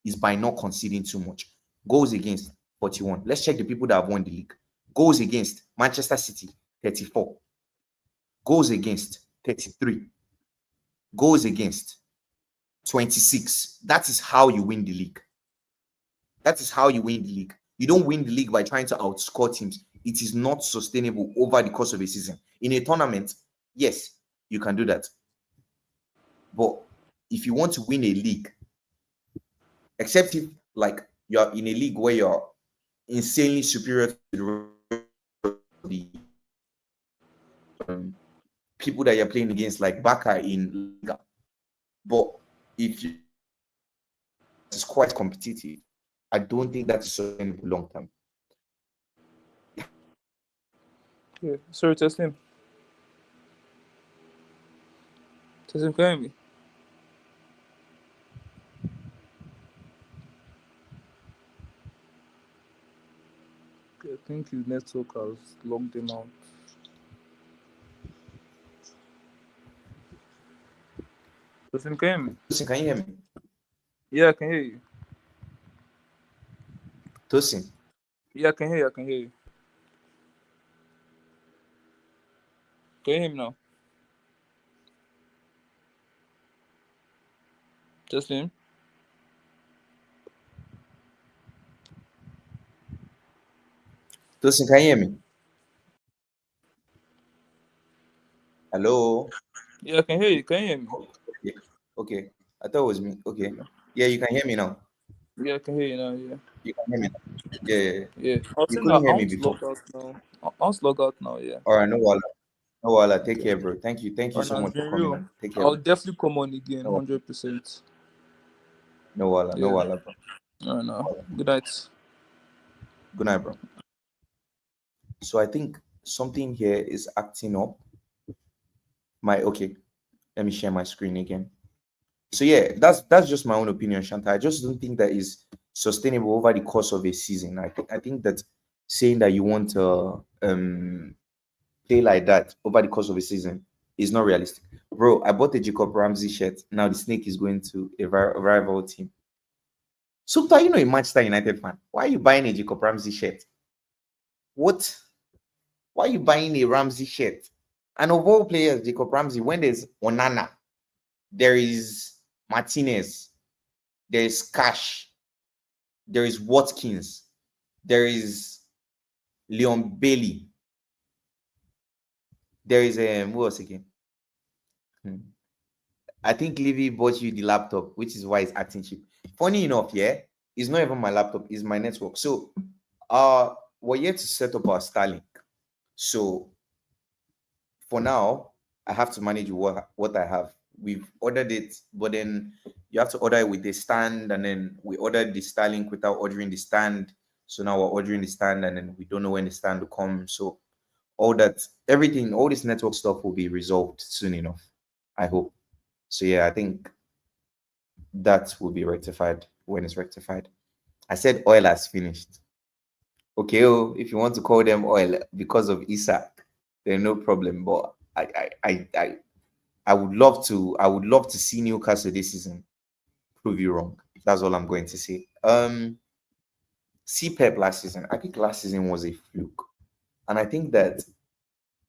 is by not conceding too much. Goals against 41. Let's check the people that have won the league. Goals against Manchester City, 34. Goals against 33. Goals against 26. That is how you win the league. That is how you win the league. You don't win the league by trying to outscore teams. It is not sustainable over the course of a season. In a tournament, yes, you can do that. But if you want to win a league, except if like you're in a league where you're insanely superior to the people that you're playing against, like Baka in Liga. But if it's quite competitive, I don't think that's sustainable long term. Yeah. Sorry, Teslim. Teslim, can you hear me? Okay, I think his network has logged him out. Teslim, can you hear me? Tosin, can you hear me? Yeah, I can hear you. Tosin. Yeah, I can hear you. I can hear you. Can you hear me now? Teslim? Tosin, can you hear me? Hello? Yeah, I can hear you. Can you hear me? Okay. Okay. I thought it was me. Okay. Yeah, you can hear me now. Yeah, I can hear you now. Yeah. You can hear me now. Yeah, yeah, yeah. Yeah. I was You saying that couldn't I hear me want to before. log out now. I want to log out now. Yeah. All right, no wala. No wala. Take Okay. care, bro. Thank you. Thank you Alright, so now it's much for been coming real. on. Take care, I'll bro. definitely come on again, No, 100%. no wala. No Yeah. wala, bro. Alright, No now. wala. Good night. Good night, bro. So I think something here is acting up. Okay, let me share my screen again. So yeah, that's just my own opinion, Shanta. I just don't think that is sustainable over the course of a season. I think that saying that you want to play like that over the course of a season is not realistic. Bro, I bought a Jacob Ramsey shirt. Now the snake is going to a rival team. So, you know, a Manchester United fan. Why are you buying a Jacob Ramsey shirt? What? Why are you buying a Ramsey shirt? And of all players, Jacob Ramsey, when there's Onana, there is Martinez, there is Cash, there is Watkins, there is Leon Bailey, there is who else again? I think Livy bought you the laptop, which is why it's acting cheap. Funny enough, yeah, it's not even my laptop, it's my network. So we're yet to set up our Starlink. So for now, I have to manage what I have. We've ordered it, but then you have to order it with the stand, and then we ordered the Starlink without ordering the stand. So now we're ordering the stand, and then we don't know when the stand will come. So all this network stuff will be resolved soon enough, I hope. So yeah, I think that will be rectified when it's rectified. I said oil has finished. Okay, if you want to call them oil because of Isaac, then no problem. But I would love to see Newcastle this season prove you wrong. That's all I'm going to say. See Pep last season. I think last season was a fluke. And I think that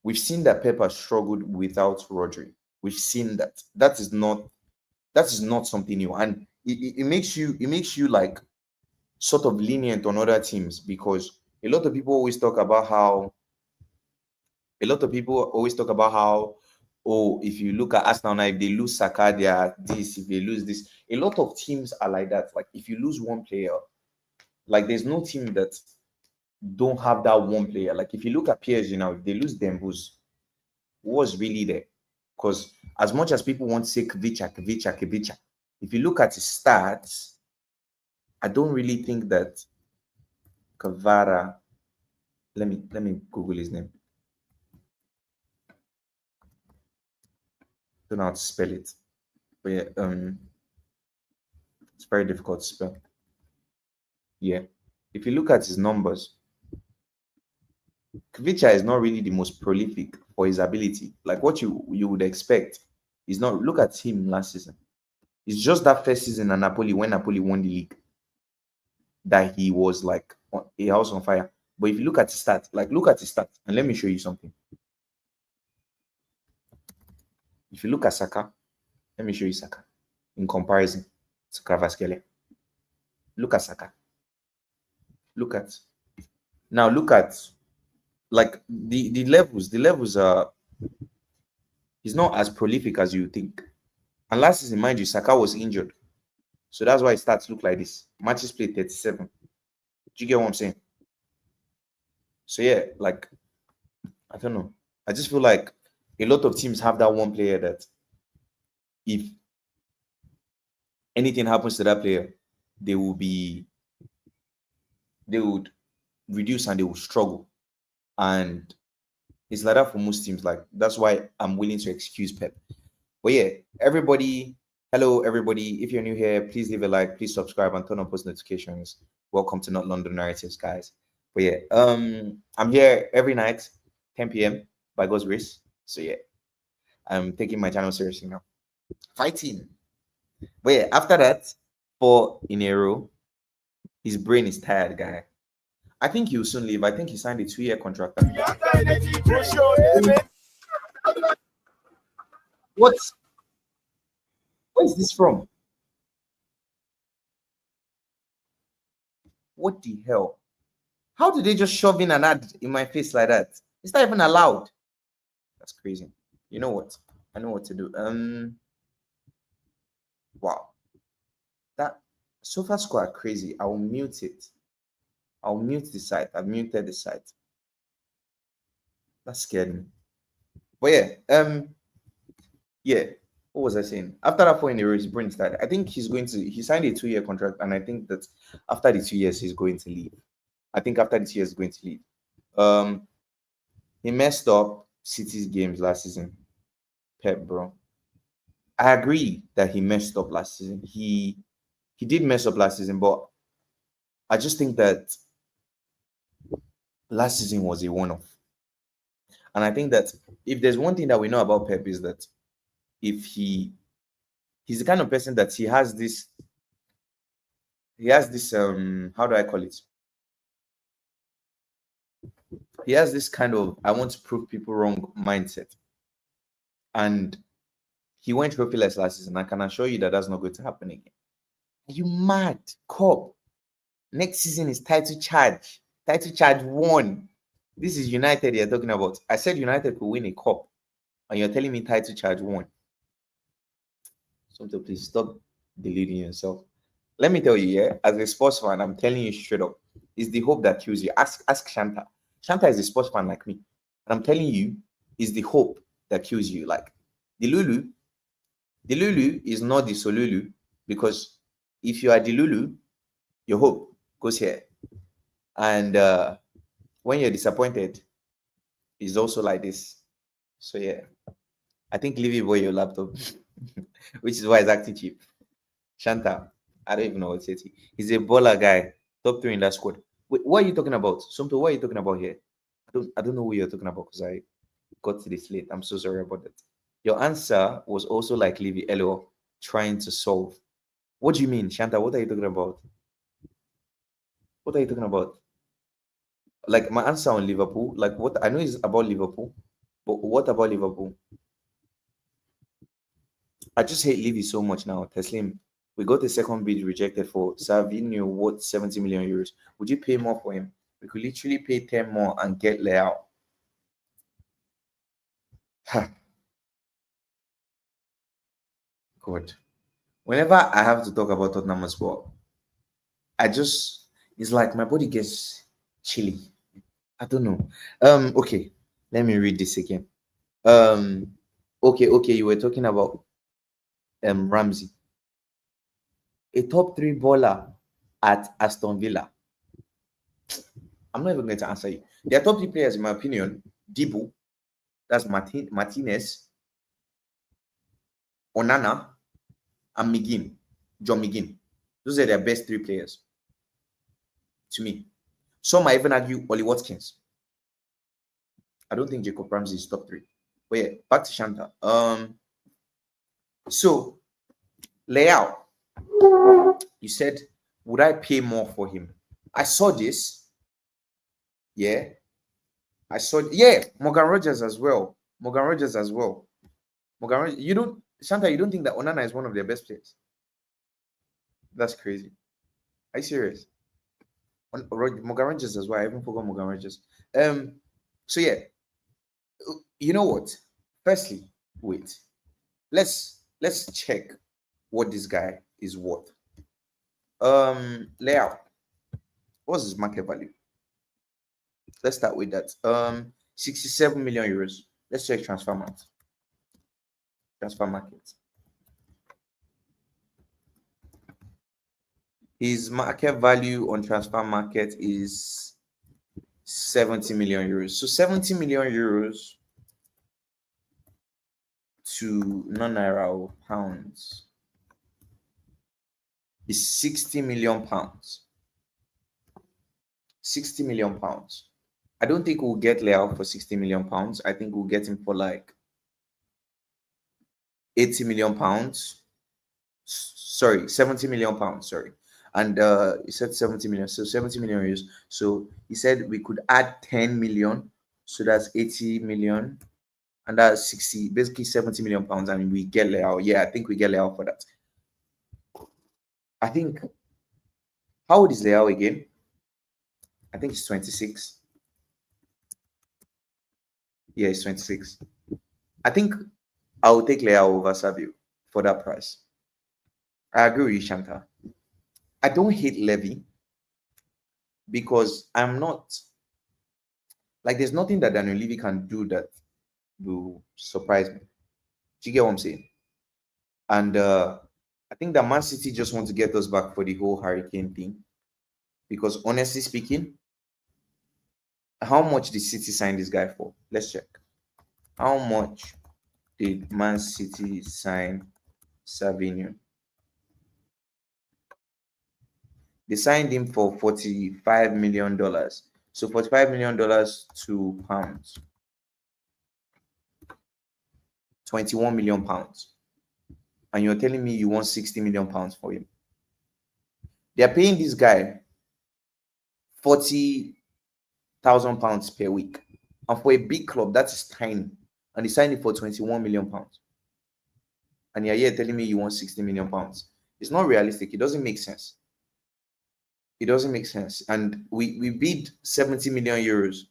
we've seen that Pep has struggled without Rodri. We've seen that. That is not something new. And it makes you like sort of lenient on other teams, because a lot of people always talk about how oh, if you look at Arsenal now, if they lose Saka, they are this. If they lose this, a lot of teams are like that. Like if you lose one player, like there's no team that don't have that one player. Like if you look at PSG now, if they lose Dembus, who was really there? Because as much as people want to say Kvicha, if you look at his stats, I don't really think that Kavara. Let me Google his name. Don't know how to spell it, but yeah, it's very difficult to spell. Yeah, if you look at his numbers, Kvicha is not really the most prolific for his ability. Like what you would expect. He's not. Look at him last season. It's just that first season at Napoli, when Napoli won the league, that he was like a house on fire. But if you look at his stats, and let me show you something. If you look at Saka, let me show you Saka in comparison to Kvaratskhelia. Look at Saka. Look at like the levels. The levels are. He's not as prolific as you think. And last season, mind you, Saka was injured, so that's why his stats look like this. Matches played 37. Do you get what I'm saying? So yeah, like I don't know. I just feel like a lot of teams have that one player that if anything happens to that player, they would reduce and they will struggle. And it's like that for most teams. Like that's why I'm willing to excuse Pep. But yeah, hello everybody. If you're new here, please leave a like, please subscribe and turn on post notifications. Welcome to Not London Narratives, guys. But yeah, I'm here every night, 10 p.m. by God's grace. So yeah, I'm taking my channel seriously now. Fighting. But yeah, after that, 4 in a row, his brain is tired, guy. I think he'll soon leave. I think he signed a 2-year contract. What? Where is this from? What the hell? How did they just shove in an ad in my face like that? It's not even allowed. That's crazy. You know what? I know what to do. Wow. That SofaScore are crazy. I will mute it. I'll mute the site. I've muted the site. That scared me. But yeah. What was I saying? After that 4 in a row, his brain started. I think he signed a 2-year contract, and I think that after the 2 years, he's going to leave. I think after the 2 years, he's going to leave. He messed up City's games last season. Pep, bro. I agree that he messed up last season. He did mess up last season, but I just think that last season was a one-off. And I think that if there's one thing that we know about Pep is that if he's the kind of person that he has this how do I call it? He has this kind of I want to prove people wrong mindset. And he went trophy-less last season. I can assure you that that's not going to happen again. Are you mad? Cup. Next season is title charge. Title charge 1. This is United you're talking about. I said United could win a cup. And you're telling me title charge 1. So please stop deluding yourself. Let me tell you, yeah, as a sports fan, I'm telling you straight up, it's the hope that kills you. Ask Shanta. Shanta is a sports fan like me. And I'm telling you, it's the hope that kills you. Like the Lulu is not the Solulu, because if you are the Lulu, your hope goes here. And when you're disappointed, it's also like this. So yeah, I think leave it for your laptop, which is why it's acting cheap. Shanta, I don't even know what to say. He's a baller guy, top 3 in that squad. Wait, what are you talking about? Somto, what are you talking about here? I don't know what you're talking about because I got to this late. I'm so sorry about that. Your answer was also like Livy Elo trying to solve. What do you mean, Shanta? What are you talking about? What are you talking about? Like my answer on Liverpool, like what I know is about Liverpool, but what about Liverpool? I just hate Livy so much now. Teslim, we got a second bid rejected for Savinio worth 70 million euros. Would you pay more for him? We could literally pay 10 more and get Leao. God. Whenever I have to talk about Tottenham as well, it's like my body gets chilly. I don't know. Okay, let me read this again. Okay, you were talking about Ramsey, a top 3 baller at Aston Villa. I'm not even going to answer you. Their top 3 players, in my opinion, Dibu, that's Martinez, Onana, and John McGinn. Those are their best 3 players to me. Some might even argue Oli Watkins. I don't think Jacob Ramsey is top 3. But yeah, back to Shanta. So Leao, you said, would I pay more for him? I saw this. Yeah. Morgan Rogers as well. Shanta, you don't think that Onana is one of their best players? That's crazy. Are you serious? Morgan Rogers as well. I even forgot Morgan Rogers. So yeah, you know what? Firstly, wait. Let's check what this guy is worth. Layout. What's his market value? Let's start with that. 67 million euros. Let's check transfer market. His market value on transfer market is 70 million euros. So 70 million euros to non-naira or pounds is 60 million pounds. 60 million pounds. I don't think we'll get Leao for 60 million pounds. I think we'll get him for like 80 million pounds. Sorry, 70 million pounds. Sorry. And he said 70 million. So 70 million euros. So he said we could add 10 million. So that's 80 million. And that's 60, basically 70 million pounds. And we get Leao. Yeah, I think we get Leao for that. I think, how old is Leao again? I think he's 26. Yeah, he's 26. I think I will take Leao over Savio for that price. I agree with you, Shanta. I don't hate Levy because I'm not, like, there's nothing that Daniel Levy can do that will surprise me. Do you get what I'm saying? And I think that Man City just want to get us back for the whole Hurricane thing. Because honestly speaking, how much did City sign this guy for? Let's check. How much did Man City sign Savinho? They signed him for $45 million. So $45 million to pounds. 21 million pounds. And you're telling me you want 60 million pounds for him. They're paying this guy 40,000 pounds per week. And for a big club, that is tiny. And they signed it for 21 million pounds. And you're here telling me you want 60 million pounds. It's not realistic. It doesn't make sense. It doesn't make sense. And we bid 70 million euros,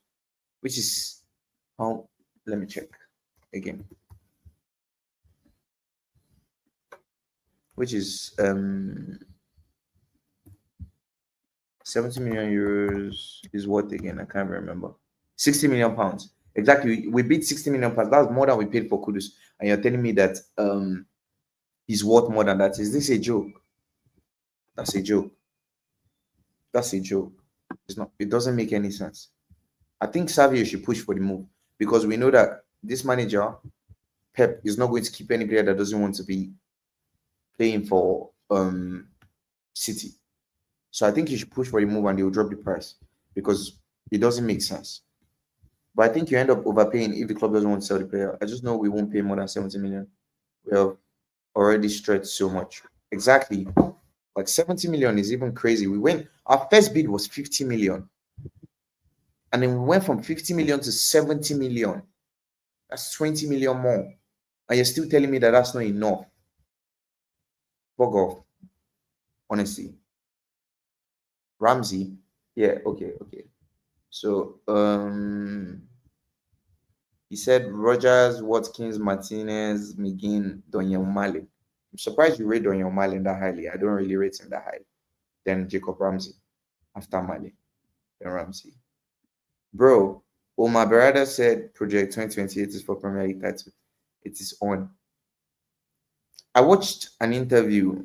which is how, let me check again. Which is 70 million euros is what again? I can't remember. 60 million pounds. Exactly. We bid 60 million pounds. That's more than we paid for Kudus. And you're telling me that he's worth more than that. Is this a joke? That's a joke. That's a joke. It's not. It doesn't make any sense. I think Savio should push for the move because we know that this manager, Pep, is not going to keep any player that doesn't want to be playing for City. So I think you should push for the move and they'll drop the price because it doesn't make sense. But I think you end up overpaying if the club doesn't want to sell the player. I just know we won't pay more than 70 million. We have already stretched so much. Exactly. Like 70 million is even crazy. Our first bid was 50 million. And then we went from 50 million to 70 million. That's 20 million more. And you're still telling me that that's not enough. Bug off. Honestly. Ramsey. Yeah, okay. So he said Rogers, Watkins, Martinez, McGinn, Donyell Mali. I'm surprised you rate Donyell Mali that highly. I don't really rate him that high. Then Jacob Ramsey. After Mali. Then Ramsey. Bro, Omar Berada said Project 2028 is for Premier League title. It is on. I watched an interview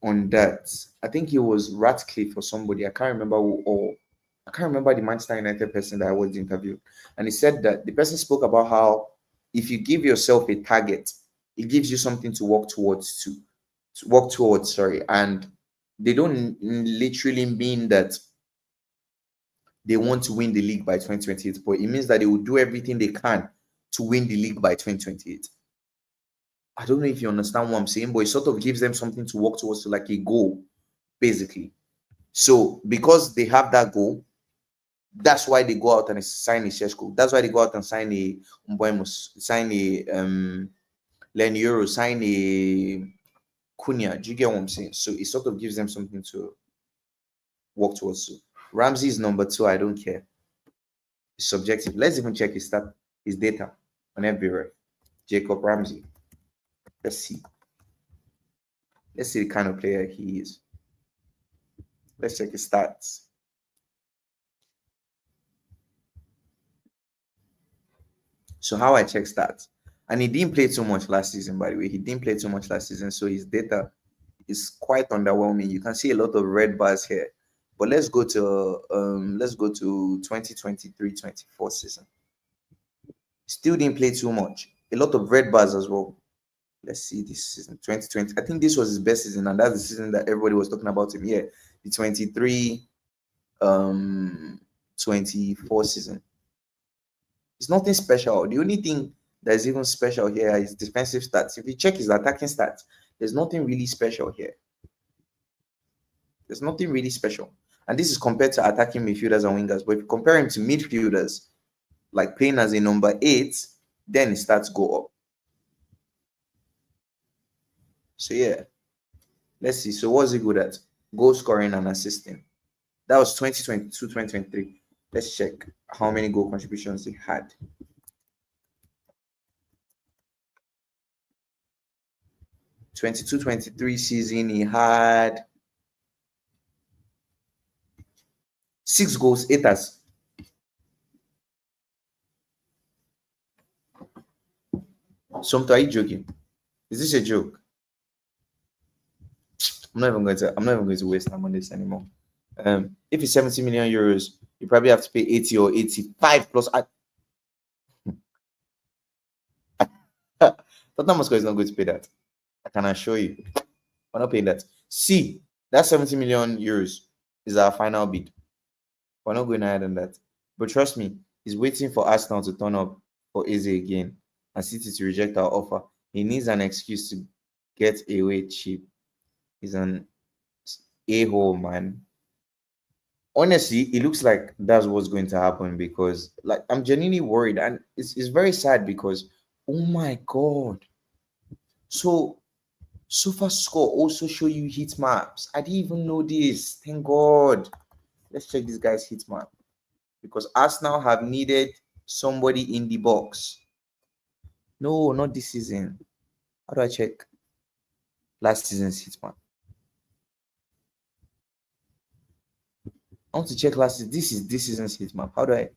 on that. I think it was Ratcliffe or somebody. I can't remember who, or I can't remember the Manchester United person that I watched the interview. And he said that the person spoke about how if you give yourself a target, it gives you something to work towards, and they don't literally mean that they want to win the league by 2028, but it means that they will do everything they can to win the league by 2028. I don't know if you understand what I'm saying, but it sort of gives them something to work towards, to like a goal, basically. So because they have that goal, that's why they go out and sign a Sheshko. That's why they go out and sign a Mboimus, sign a Len Euro, sign a Cunha. Do you get what I'm saying? So it sort of gives them something to work towards. So Ramsey is number 2. I don't care. It's subjective. Let's even check his data on everywhere. Jacob Ramsey. Let's see. Let's see the kind of player he is. Let's check his stats. So how I check stats. And he didn't play too much last season, by the way. He didn't play too much last season. So his data is quite underwhelming. You can see a lot of red bars here. But let's go to 2023-24 season. Still didn't play too much. A lot of red bars as well. Let's see this season, 2020. I think this was his best season, and that's the season that everybody was talking about him. Yeah, the 23-24 season. It's nothing special. The only thing that is even special here is defensive stats. If you check his attacking stats, there's nothing really special here. There's nothing really special. And this is compared to attacking midfielders and wingers. But if you compare him to midfielders, like playing as a number 8, then his stats go up. So yeah, let's see. So what's he good at? Goal scoring and assisting. That was 2022-2023. Let's check how many goal contributions he had. (22-23) season, he had 6 goals, 8 assists. Somto, are you joking? Is this a joke? I'm not even going to waste time on this anymore. If it's 70 million euros, you probably have to pay 80 or 85 plus. Tottenham Hotspur is not going to pay that. I can assure you. We're not paying that. See, that 70 million euros is our final bid. We're not going higher than that. But trust me, he's waiting for Arsenal to turn up for Eze again and City to reject our offer. He needs an excuse to get away cheap. He's an a-hole, man. Honestly, it looks like that's what's going to happen because, like, I'm genuinely worried, and it's very sad because, oh my god. So SofaScore also show you heat maps. I didn't even know this. Thank God. Let's check this guy's heat map because Arsenal have needed somebody in the box. No, not this season. How do I check last season's heat map? I want to check last season. This is this season's heat map. How do I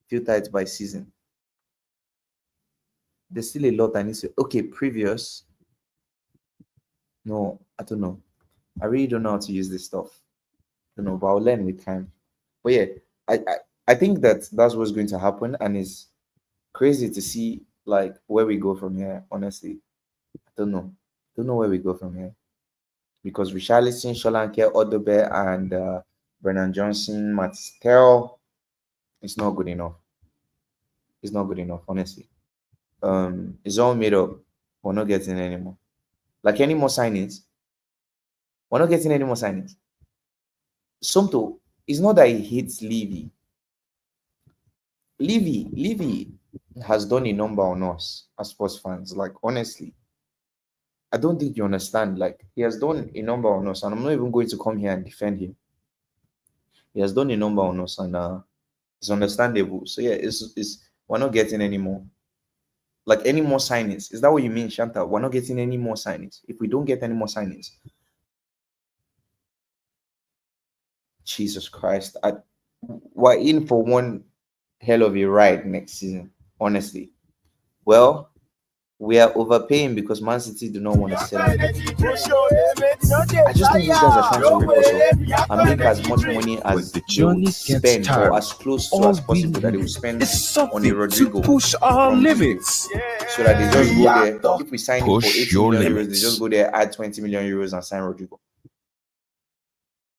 filter it by season? There's still a lot I need to. Okay, previous. No, I don't know. I really don't know how to use this stuff. I don't know, but I'll learn with time. But yeah, I think that's what's going to happen, and it's crazy to see like where we go from here. Honestly, I don't know. Don't know where we go from here because Richarlison, Solanke, Odobe, and Brennan Johnson, Mattel, it's not good enough. It's not good enough, honestly. It's all made up. We're not getting any more. Like any more signings. We're not getting any more signings. Somto, it's not that he hates Levy. Levy has done a number on us as sports fans. Like, honestly, I don't think you understand. Like, he has done a number on us, and I'm not even going to come here and defend him. He has done a number on us, and it's understandable. So yeah, it's we're not getting any more. Like any more signings. Is that what you mean, Shanta? We're not getting any more signings. If we don't get any more signings, Jesus Christ, we're in for one hell of a ride next season. Honestly, well, we are overpaying because Man City do not want to sell him. I just think these guys are trying to rip us off and make as much money as they would spend or as close to as possible that they would spend on a Rodrigo push our limits. So that they just go there. If we sign him for 80 million euros, they just go there, add 20 million euros and sign Rodrigo.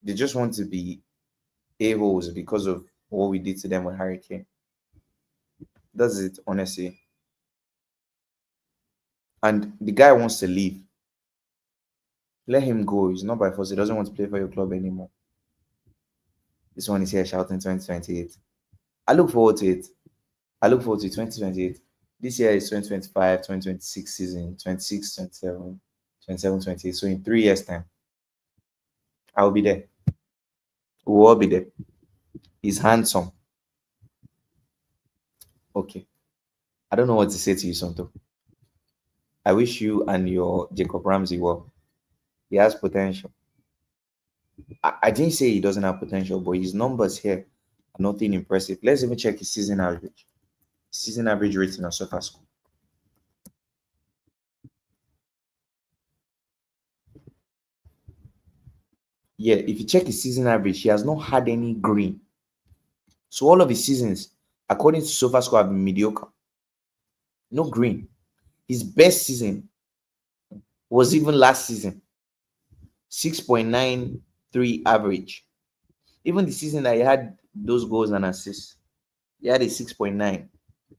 They just want to be a-holes because of what we did to them with Harry Kane. That's it, honestly. And the guy wants to leave. Let him go. He's not by force. He doesn't want to play for your club anymore. This one is here shouting 2028. I look forward to it. I look forward to 2028. This year is 2025, 2026 season, 26, 27, 27, 28. So in 3 years' time, I will be there. We'll all be there. He's handsome. Okay. I don't know what to say to you, Santo. I wish you and your Jacob Ramsey well. He has potential. I didn't say he doesn't have potential, but his numbers here are nothing impressive. Let's even check his season average. Season average rating on SofaScore. Yeah, if you check his season average, he has not had any green. So all of his seasons, according to SofaScore, have been mediocre. No green. His best season was even last season. 6.93 average. Even the season that he had those goals and assists, he had a 6.9.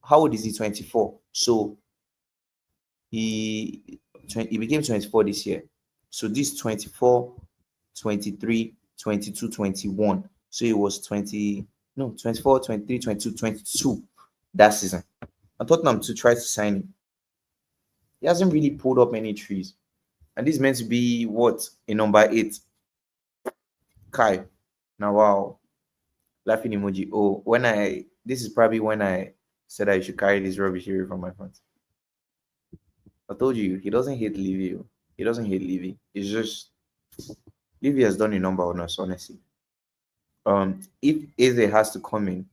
How old is he? 24. So he became 24 this year. So this 24, 23, 22, 21. So it was 24, 23, 22, 22 that season. And Tottenham to try to sign him. He hasn't really pulled up any trees. And this is meant to be what? A number 8. Kai. Now, wow. Laughing emoji. Oh, this is probably when I said I should carry this rubbish away from my front. I told you, he doesn't hate Levy. He doesn't hate Levy. It's just, Levy has done a number on us, honestly. If Eze has to come in,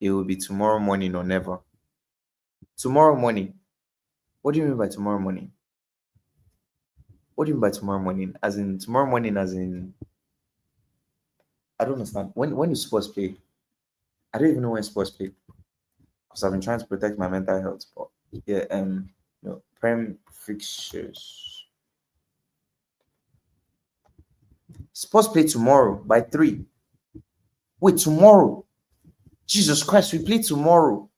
it will be tomorrow morning or never. Tomorrow morning. What do you mean by tomorrow morning? What do you mean by tomorrow morning? As in tomorrow morning, as in I don't understand. When do sports play? I don't even know when sports play. Because I've been trying to protect my mental health. But yeah, Prem fixtures. Spurs play tomorrow by 3. Wait, tomorrow? Jesus Christ, we play tomorrow.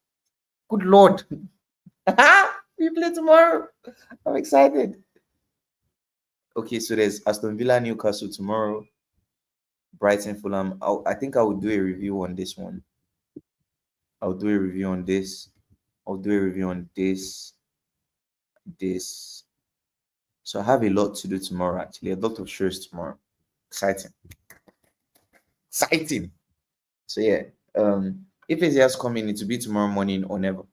Good Lord. We play tomorrow. I'm excited. Okay, so there's Aston Villa, Newcastle tomorrow. Brighton, Fulham. I think I will do a review on this one. I'll do a review on this. I'll do a review on this. So I have a lot to do tomorrow, actually. A lot of shows tomorrow. Exciting. So yeah. If it has come in, it will be tomorrow morning or never.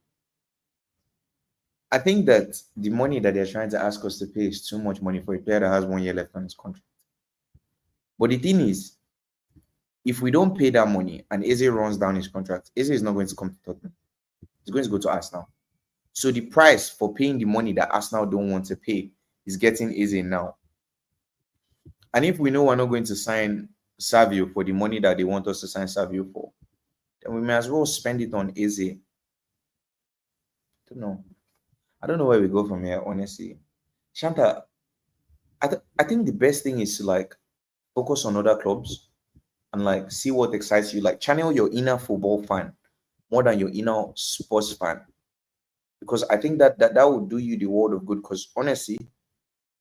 I think that the money that they're trying to ask us to pay is too much money for a player that has 1 year left on his contract. But the thing is, if we don't pay that money and Eze runs down his contract, Eze is not going to come to Tottenham. He's going to go to Arsenal. So the price for paying the money that Arsenal don't want to pay is getting Eze now. And if we know we're not going to sign Savio for the money that they want us to sign Savio for, then we may as well spend it on Eze. I don't know where we go from here, honestly. Shanta, I think the best thing is to like focus on other clubs and like see what excites you. Like channel your inner football fan more than your inner sports fan, because I think that will do you the world of good. Because honestly,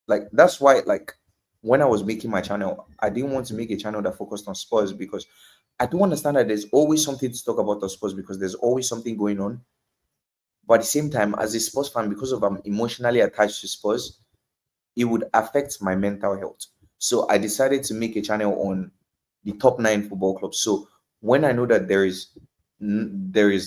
like that's why like when I was making my channel, I didn't want to make a channel that focused on sports, because I do understand that there's always something to talk about the sports, because there's always something going on. But at the same time, as a sports fan, because of I'm emotionally attached to sports, it would affect my mental health. So I decided to make a channel on the top 9 football clubs. So when I know that there is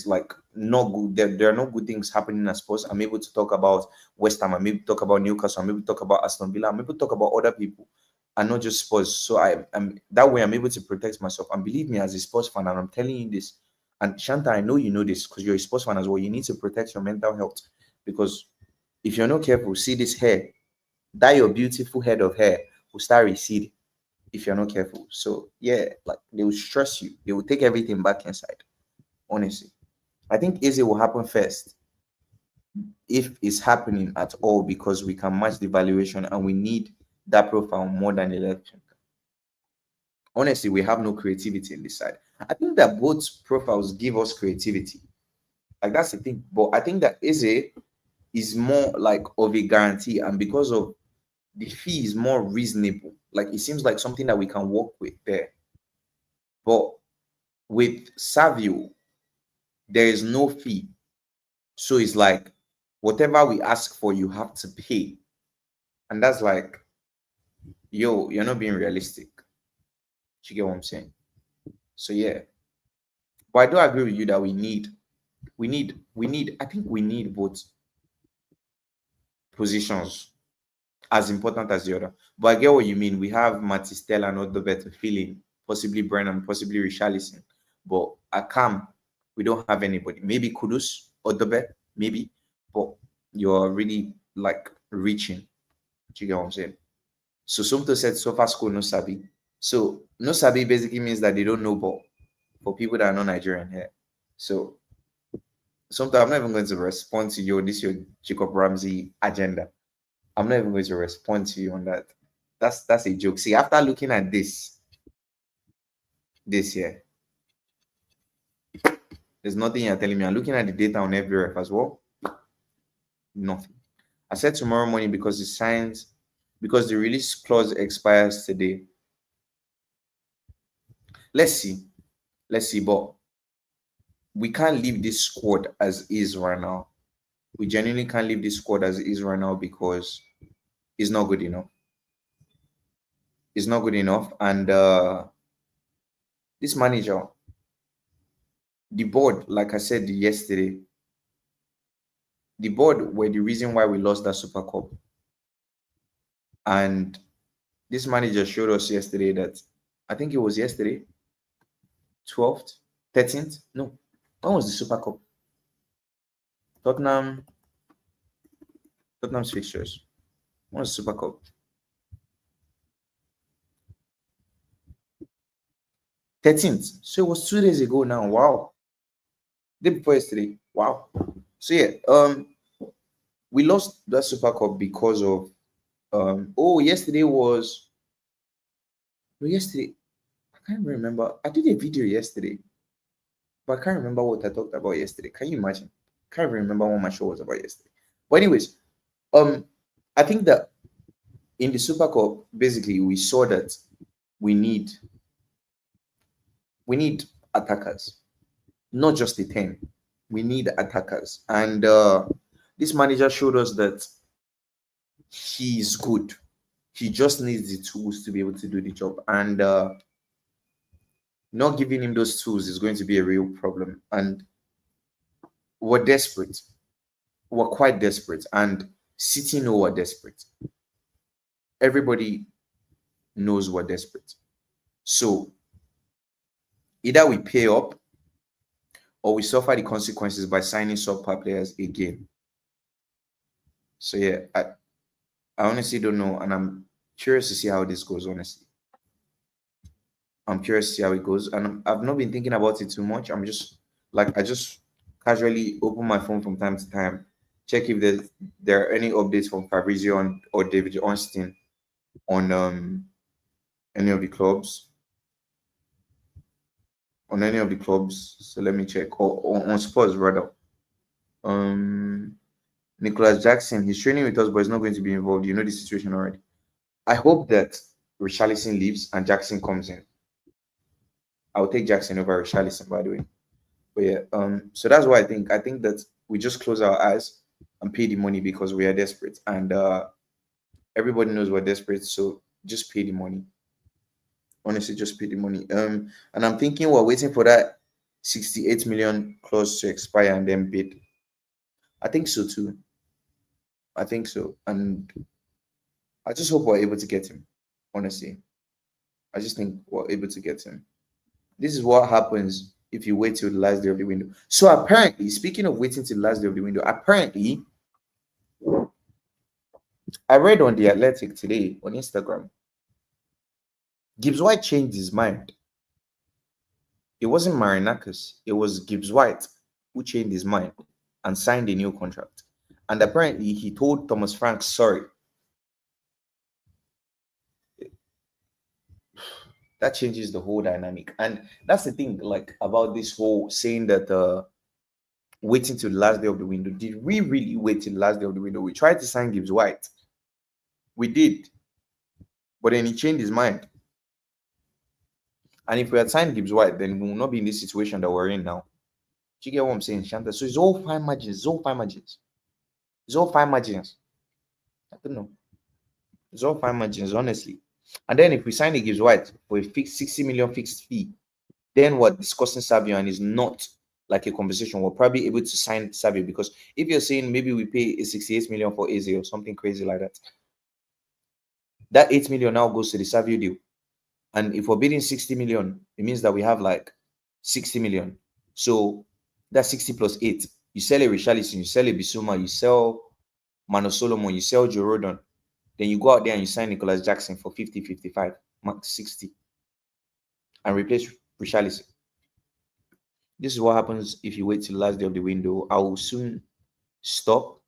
like no good, there are no good things happening in sports, I'm able to talk about West Ham, I'm able to talk about Newcastle, I'm able to talk about Aston Villa, I'm able to talk about other people and not just sports. So I'm that way I'm able to protect myself. And believe me, as a sports fan, and I'm telling you this, and Shanta, I know you know this because you're a sports fan as well, you need to protect your mental health, because if you're not careful, see this hair, that your beautiful head of hair will start receding if you're not careful. So yeah, like they will stress you, they will take everything back inside. Honestly, I think Eze will happen first, if it's happening at all, because we can match the valuation and we need that profile more than election. Honestly, we have no creativity in this side. I think that both profiles give us creativity. Like that's the thing. But I think that Eze is more like of a guarantee, and because of the fee is more reasonable. Like it seems like something that we can work with there. But with Savio, there is no fee. So it's like whatever we ask for, you have to pay. And that's like, yo, you're not being realistic. You get what I'm saying? So yeah. But I do agree with you that we need, I think we need both positions as important as the other. But I get what you mean. We have Matistella and Odobe to fill in, possibly Brennan, possibly Richarlison. But at Cam, we don't have anybody. Maybe Kudus, Odobe, maybe. But you're really like reaching. Do you get what I'm saying? So Sumto said Sofa School no Sabi. So no Sabi basically means that they don't know ball, for people that are not Nigerian here. So sometimes I'm not even going to respond to you. This is your Jacob Ramsey agenda. I'm not even going to respond to you on that. That's a joke. See, after looking at this year, there's nothing you're telling me. I'm looking at the data on every ref as well. Nothing. I said tomorrow morning because the release clause expires today. Let's see. But we can't leave this squad as is right now. We genuinely can't leave this squad as is right now, because it's not good enough. It's not good enough. And this manager, the board, like I said yesterday, the board were the reason why we lost that Super Cup. And this manager showed us yesterday that, I think it was yesterday, 12th, 13th. No, when was the Super Cup? Tottenham's fixtures. When was the Super Cup? 13th. So it was 2 days ago now. Wow. Day before yesterday. Wow. So yeah, we lost that Super Cup because of yesterday was yesterday. I can't remember. I did a video yesterday, but I can't remember what I talked about yesterday. Can you imagine? Can't remember what my show was about yesterday. But anyways, I think that in the Super Cup, basically, we saw that we need attackers, not just the 10. We need attackers, and this manager showed us that he's good. He just needs the tools to be able to do the job, and not giving him those tools is going to be a real problem. And we're desperate. We're quite desperate, and City know we're desperate. Everybody knows we're desperate. So either we pay up or we suffer the consequences by signing subpar players again. So yeah, I honestly don't know, and I'm curious to see how this goes. Honestly, I'm curious to see how it goes, and I've not been thinking about it too much. I'm just like I just casually open my phone from time to time, check if there are any updates from Fabrizio or David Ornstein on any of the clubs. On any of the clubs, so let me check. Or on Spurs rather. Nicholas Jackson, he's training with us, but he's not going to be involved. You know the situation already. I hope that Richarlison leaves and Jackson comes in. I'll take Jackson over Richarlison, by the way. But yeah, so that's why I think that we just close our eyes and pay the money because we are desperate, and everybody knows we're desperate. So just pay the money. Honestly, just pay the money. And I'm thinking we're waiting for that 68 million clause to expire and then bid. I think so too. I think so, and I just hope we're able to get him. Honestly, I just think we're able to get him. This is what happens if you wait till the last day of the window. So apparently, speaking of waiting till the last day of the window, apparently, I read on the Athletic today on Instagram, Gibbs White changed his mind. It wasn't Marinakis, it was Gibbs White who changed his mind and signed a new contract. And apparently, he told Thomas Frank sorry. That changes the whole dynamic. And that's the thing, like about this whole saying that waiting till the last day of the window. Did we really wait till the last day of the window? We tried to sign Gibbs White. We did. But then he changed his mind. And if we had signed Gibbs White, then we will not be in this situation that we're in now. Do you get what I'm saying, Shanta? So it's all fine margins. It's all fine margins. It's all fine margins. I don't know. It's all fine margins, honestly. And then if we sign a Gibbs White for a fixed 60 million fixed fee, then we're discussing Savio and is not like a conversation. We're probably able to sign Savio, because if you're saying maybe we pay a 68 million for Eze or something crazy like that, that 8 million now goes to the Savio deal. And if we're bidding 60 million, it means that we have like 60 million. So that's 60 plus 8. You sell a Richarlison, you sell a Bissouma, you sell Mano Solomon, you sell Joe Rodon. Then you go out there and you sign Nicholas Jackson for 50, 55, max 60, and replace Richarlison. This is what happens if you wait till the last day of the window. I will soon stop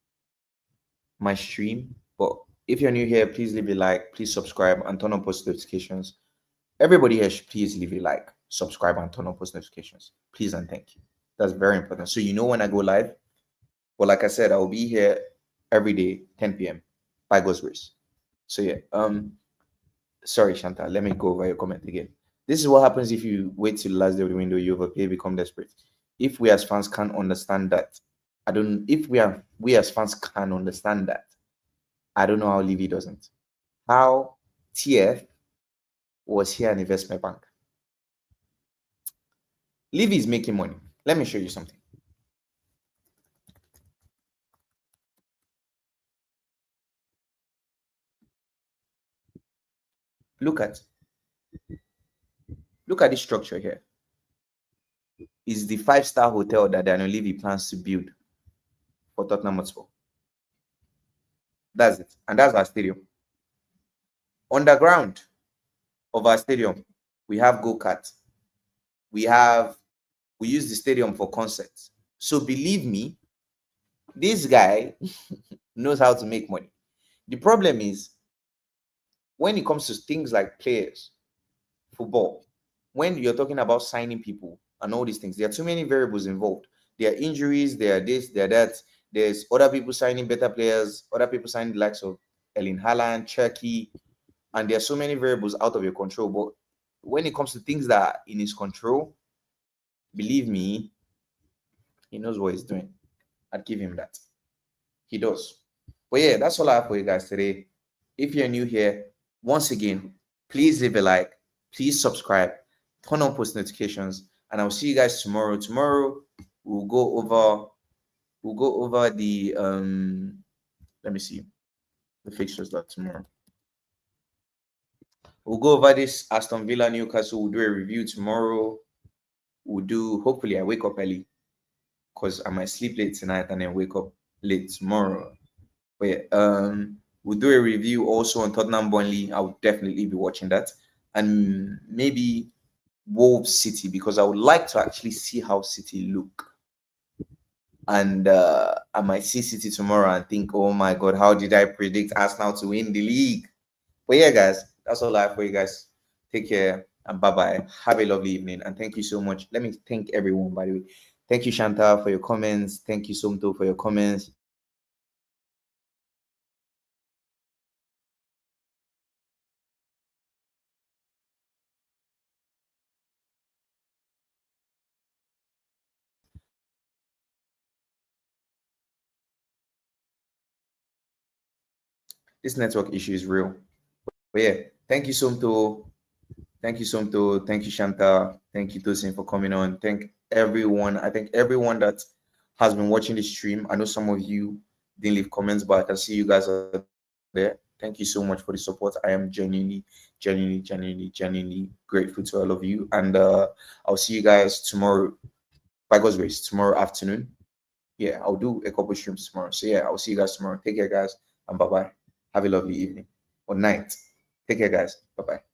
my stream. But if you're new here, please leave a like, please subscribe, and turn on post notifications. Everybody here should please leave a like, subscribe, and turn on post notifications. Please and thank you. That's very important. So you know when I go live. But like I said, I will be here every day, 10 p.m. by God's grace. So yeah, sorry, Shanta, let me go over your comment again. This is what happens if you wait till the last day of the window, you overpay, become desperate. If we as fans can't understand that, if we as fans can understand that, I don't know how Levy doesn't. How TF was here an investment bank. Levy is making money. Let me show you something. Look at this structure here. Is the 5-star hotel that Daniel Levy plans to build for Tottenham Hotspur. That's it. And that's our stadium. Underground of our stadium, we have go-kart. We use the stadium for concerts. So believe me, This guy knows how to make money. The problem is when it comes to things like players, football, when you're talking about signing people and all these things, there are too many variables involved. There are injuries, there are this, there are that. There's other people signing better players, other people signing the likes of Erling Haaland, Cherky, and there are so many variables out of your control. But when it comes to things that are in his control, believe me, he knows what he's doing. I'd give him that. He does. But yeah, that's all I have for you guys today. If you're new here, once again, please leave a like, please subscribe, turn on post notifications, and I'll see you guys tomorrow. Tomorrow we'll go over the let me see the fixtures that tomorrow. We'll go over this Aston Villa Newcastle. We'll do a review tomorrow. We'll do, hopefully I wake up early because I might sleep late tonight and then wake up late tomorrow. But yeah, we'll do a review also on Tottenham Burnley. I would definitely be watching that. And maybe Wolves City, because I would like to actually see how City look. And I might see City tomorrow and think, oh my God, how did I predict Arsenal to win the league? But yeah, guys, that's all I have for you guys. Take care and bye-bye. Have a lovely evening. And thank you so much. Let me thank everyone, by the way. Thank you, Shanta, for your comments. Thank you, Somto, for your comments. This network issue is real. But yeah, thank you, Somto. Thank you, Somto. Thank you, Shanta. Thank you, Tosin, for coming on. Thank everyone. I think everyone that has been watching the stream. I know some of you didn't leave comments, but I can see you guys are there. Thank you so much for the support. I am genuinely grateful to all of you. And I'll see you guys tomorrow, by God's grace, tomorrow afternoon. Yeah, I'll do a couple streams tomorrow. So yeah, I'll see you guys tomorrow. Take care, guys, and bye-bye. Have a lovely evening or night. Take care, guys. Bye-bye.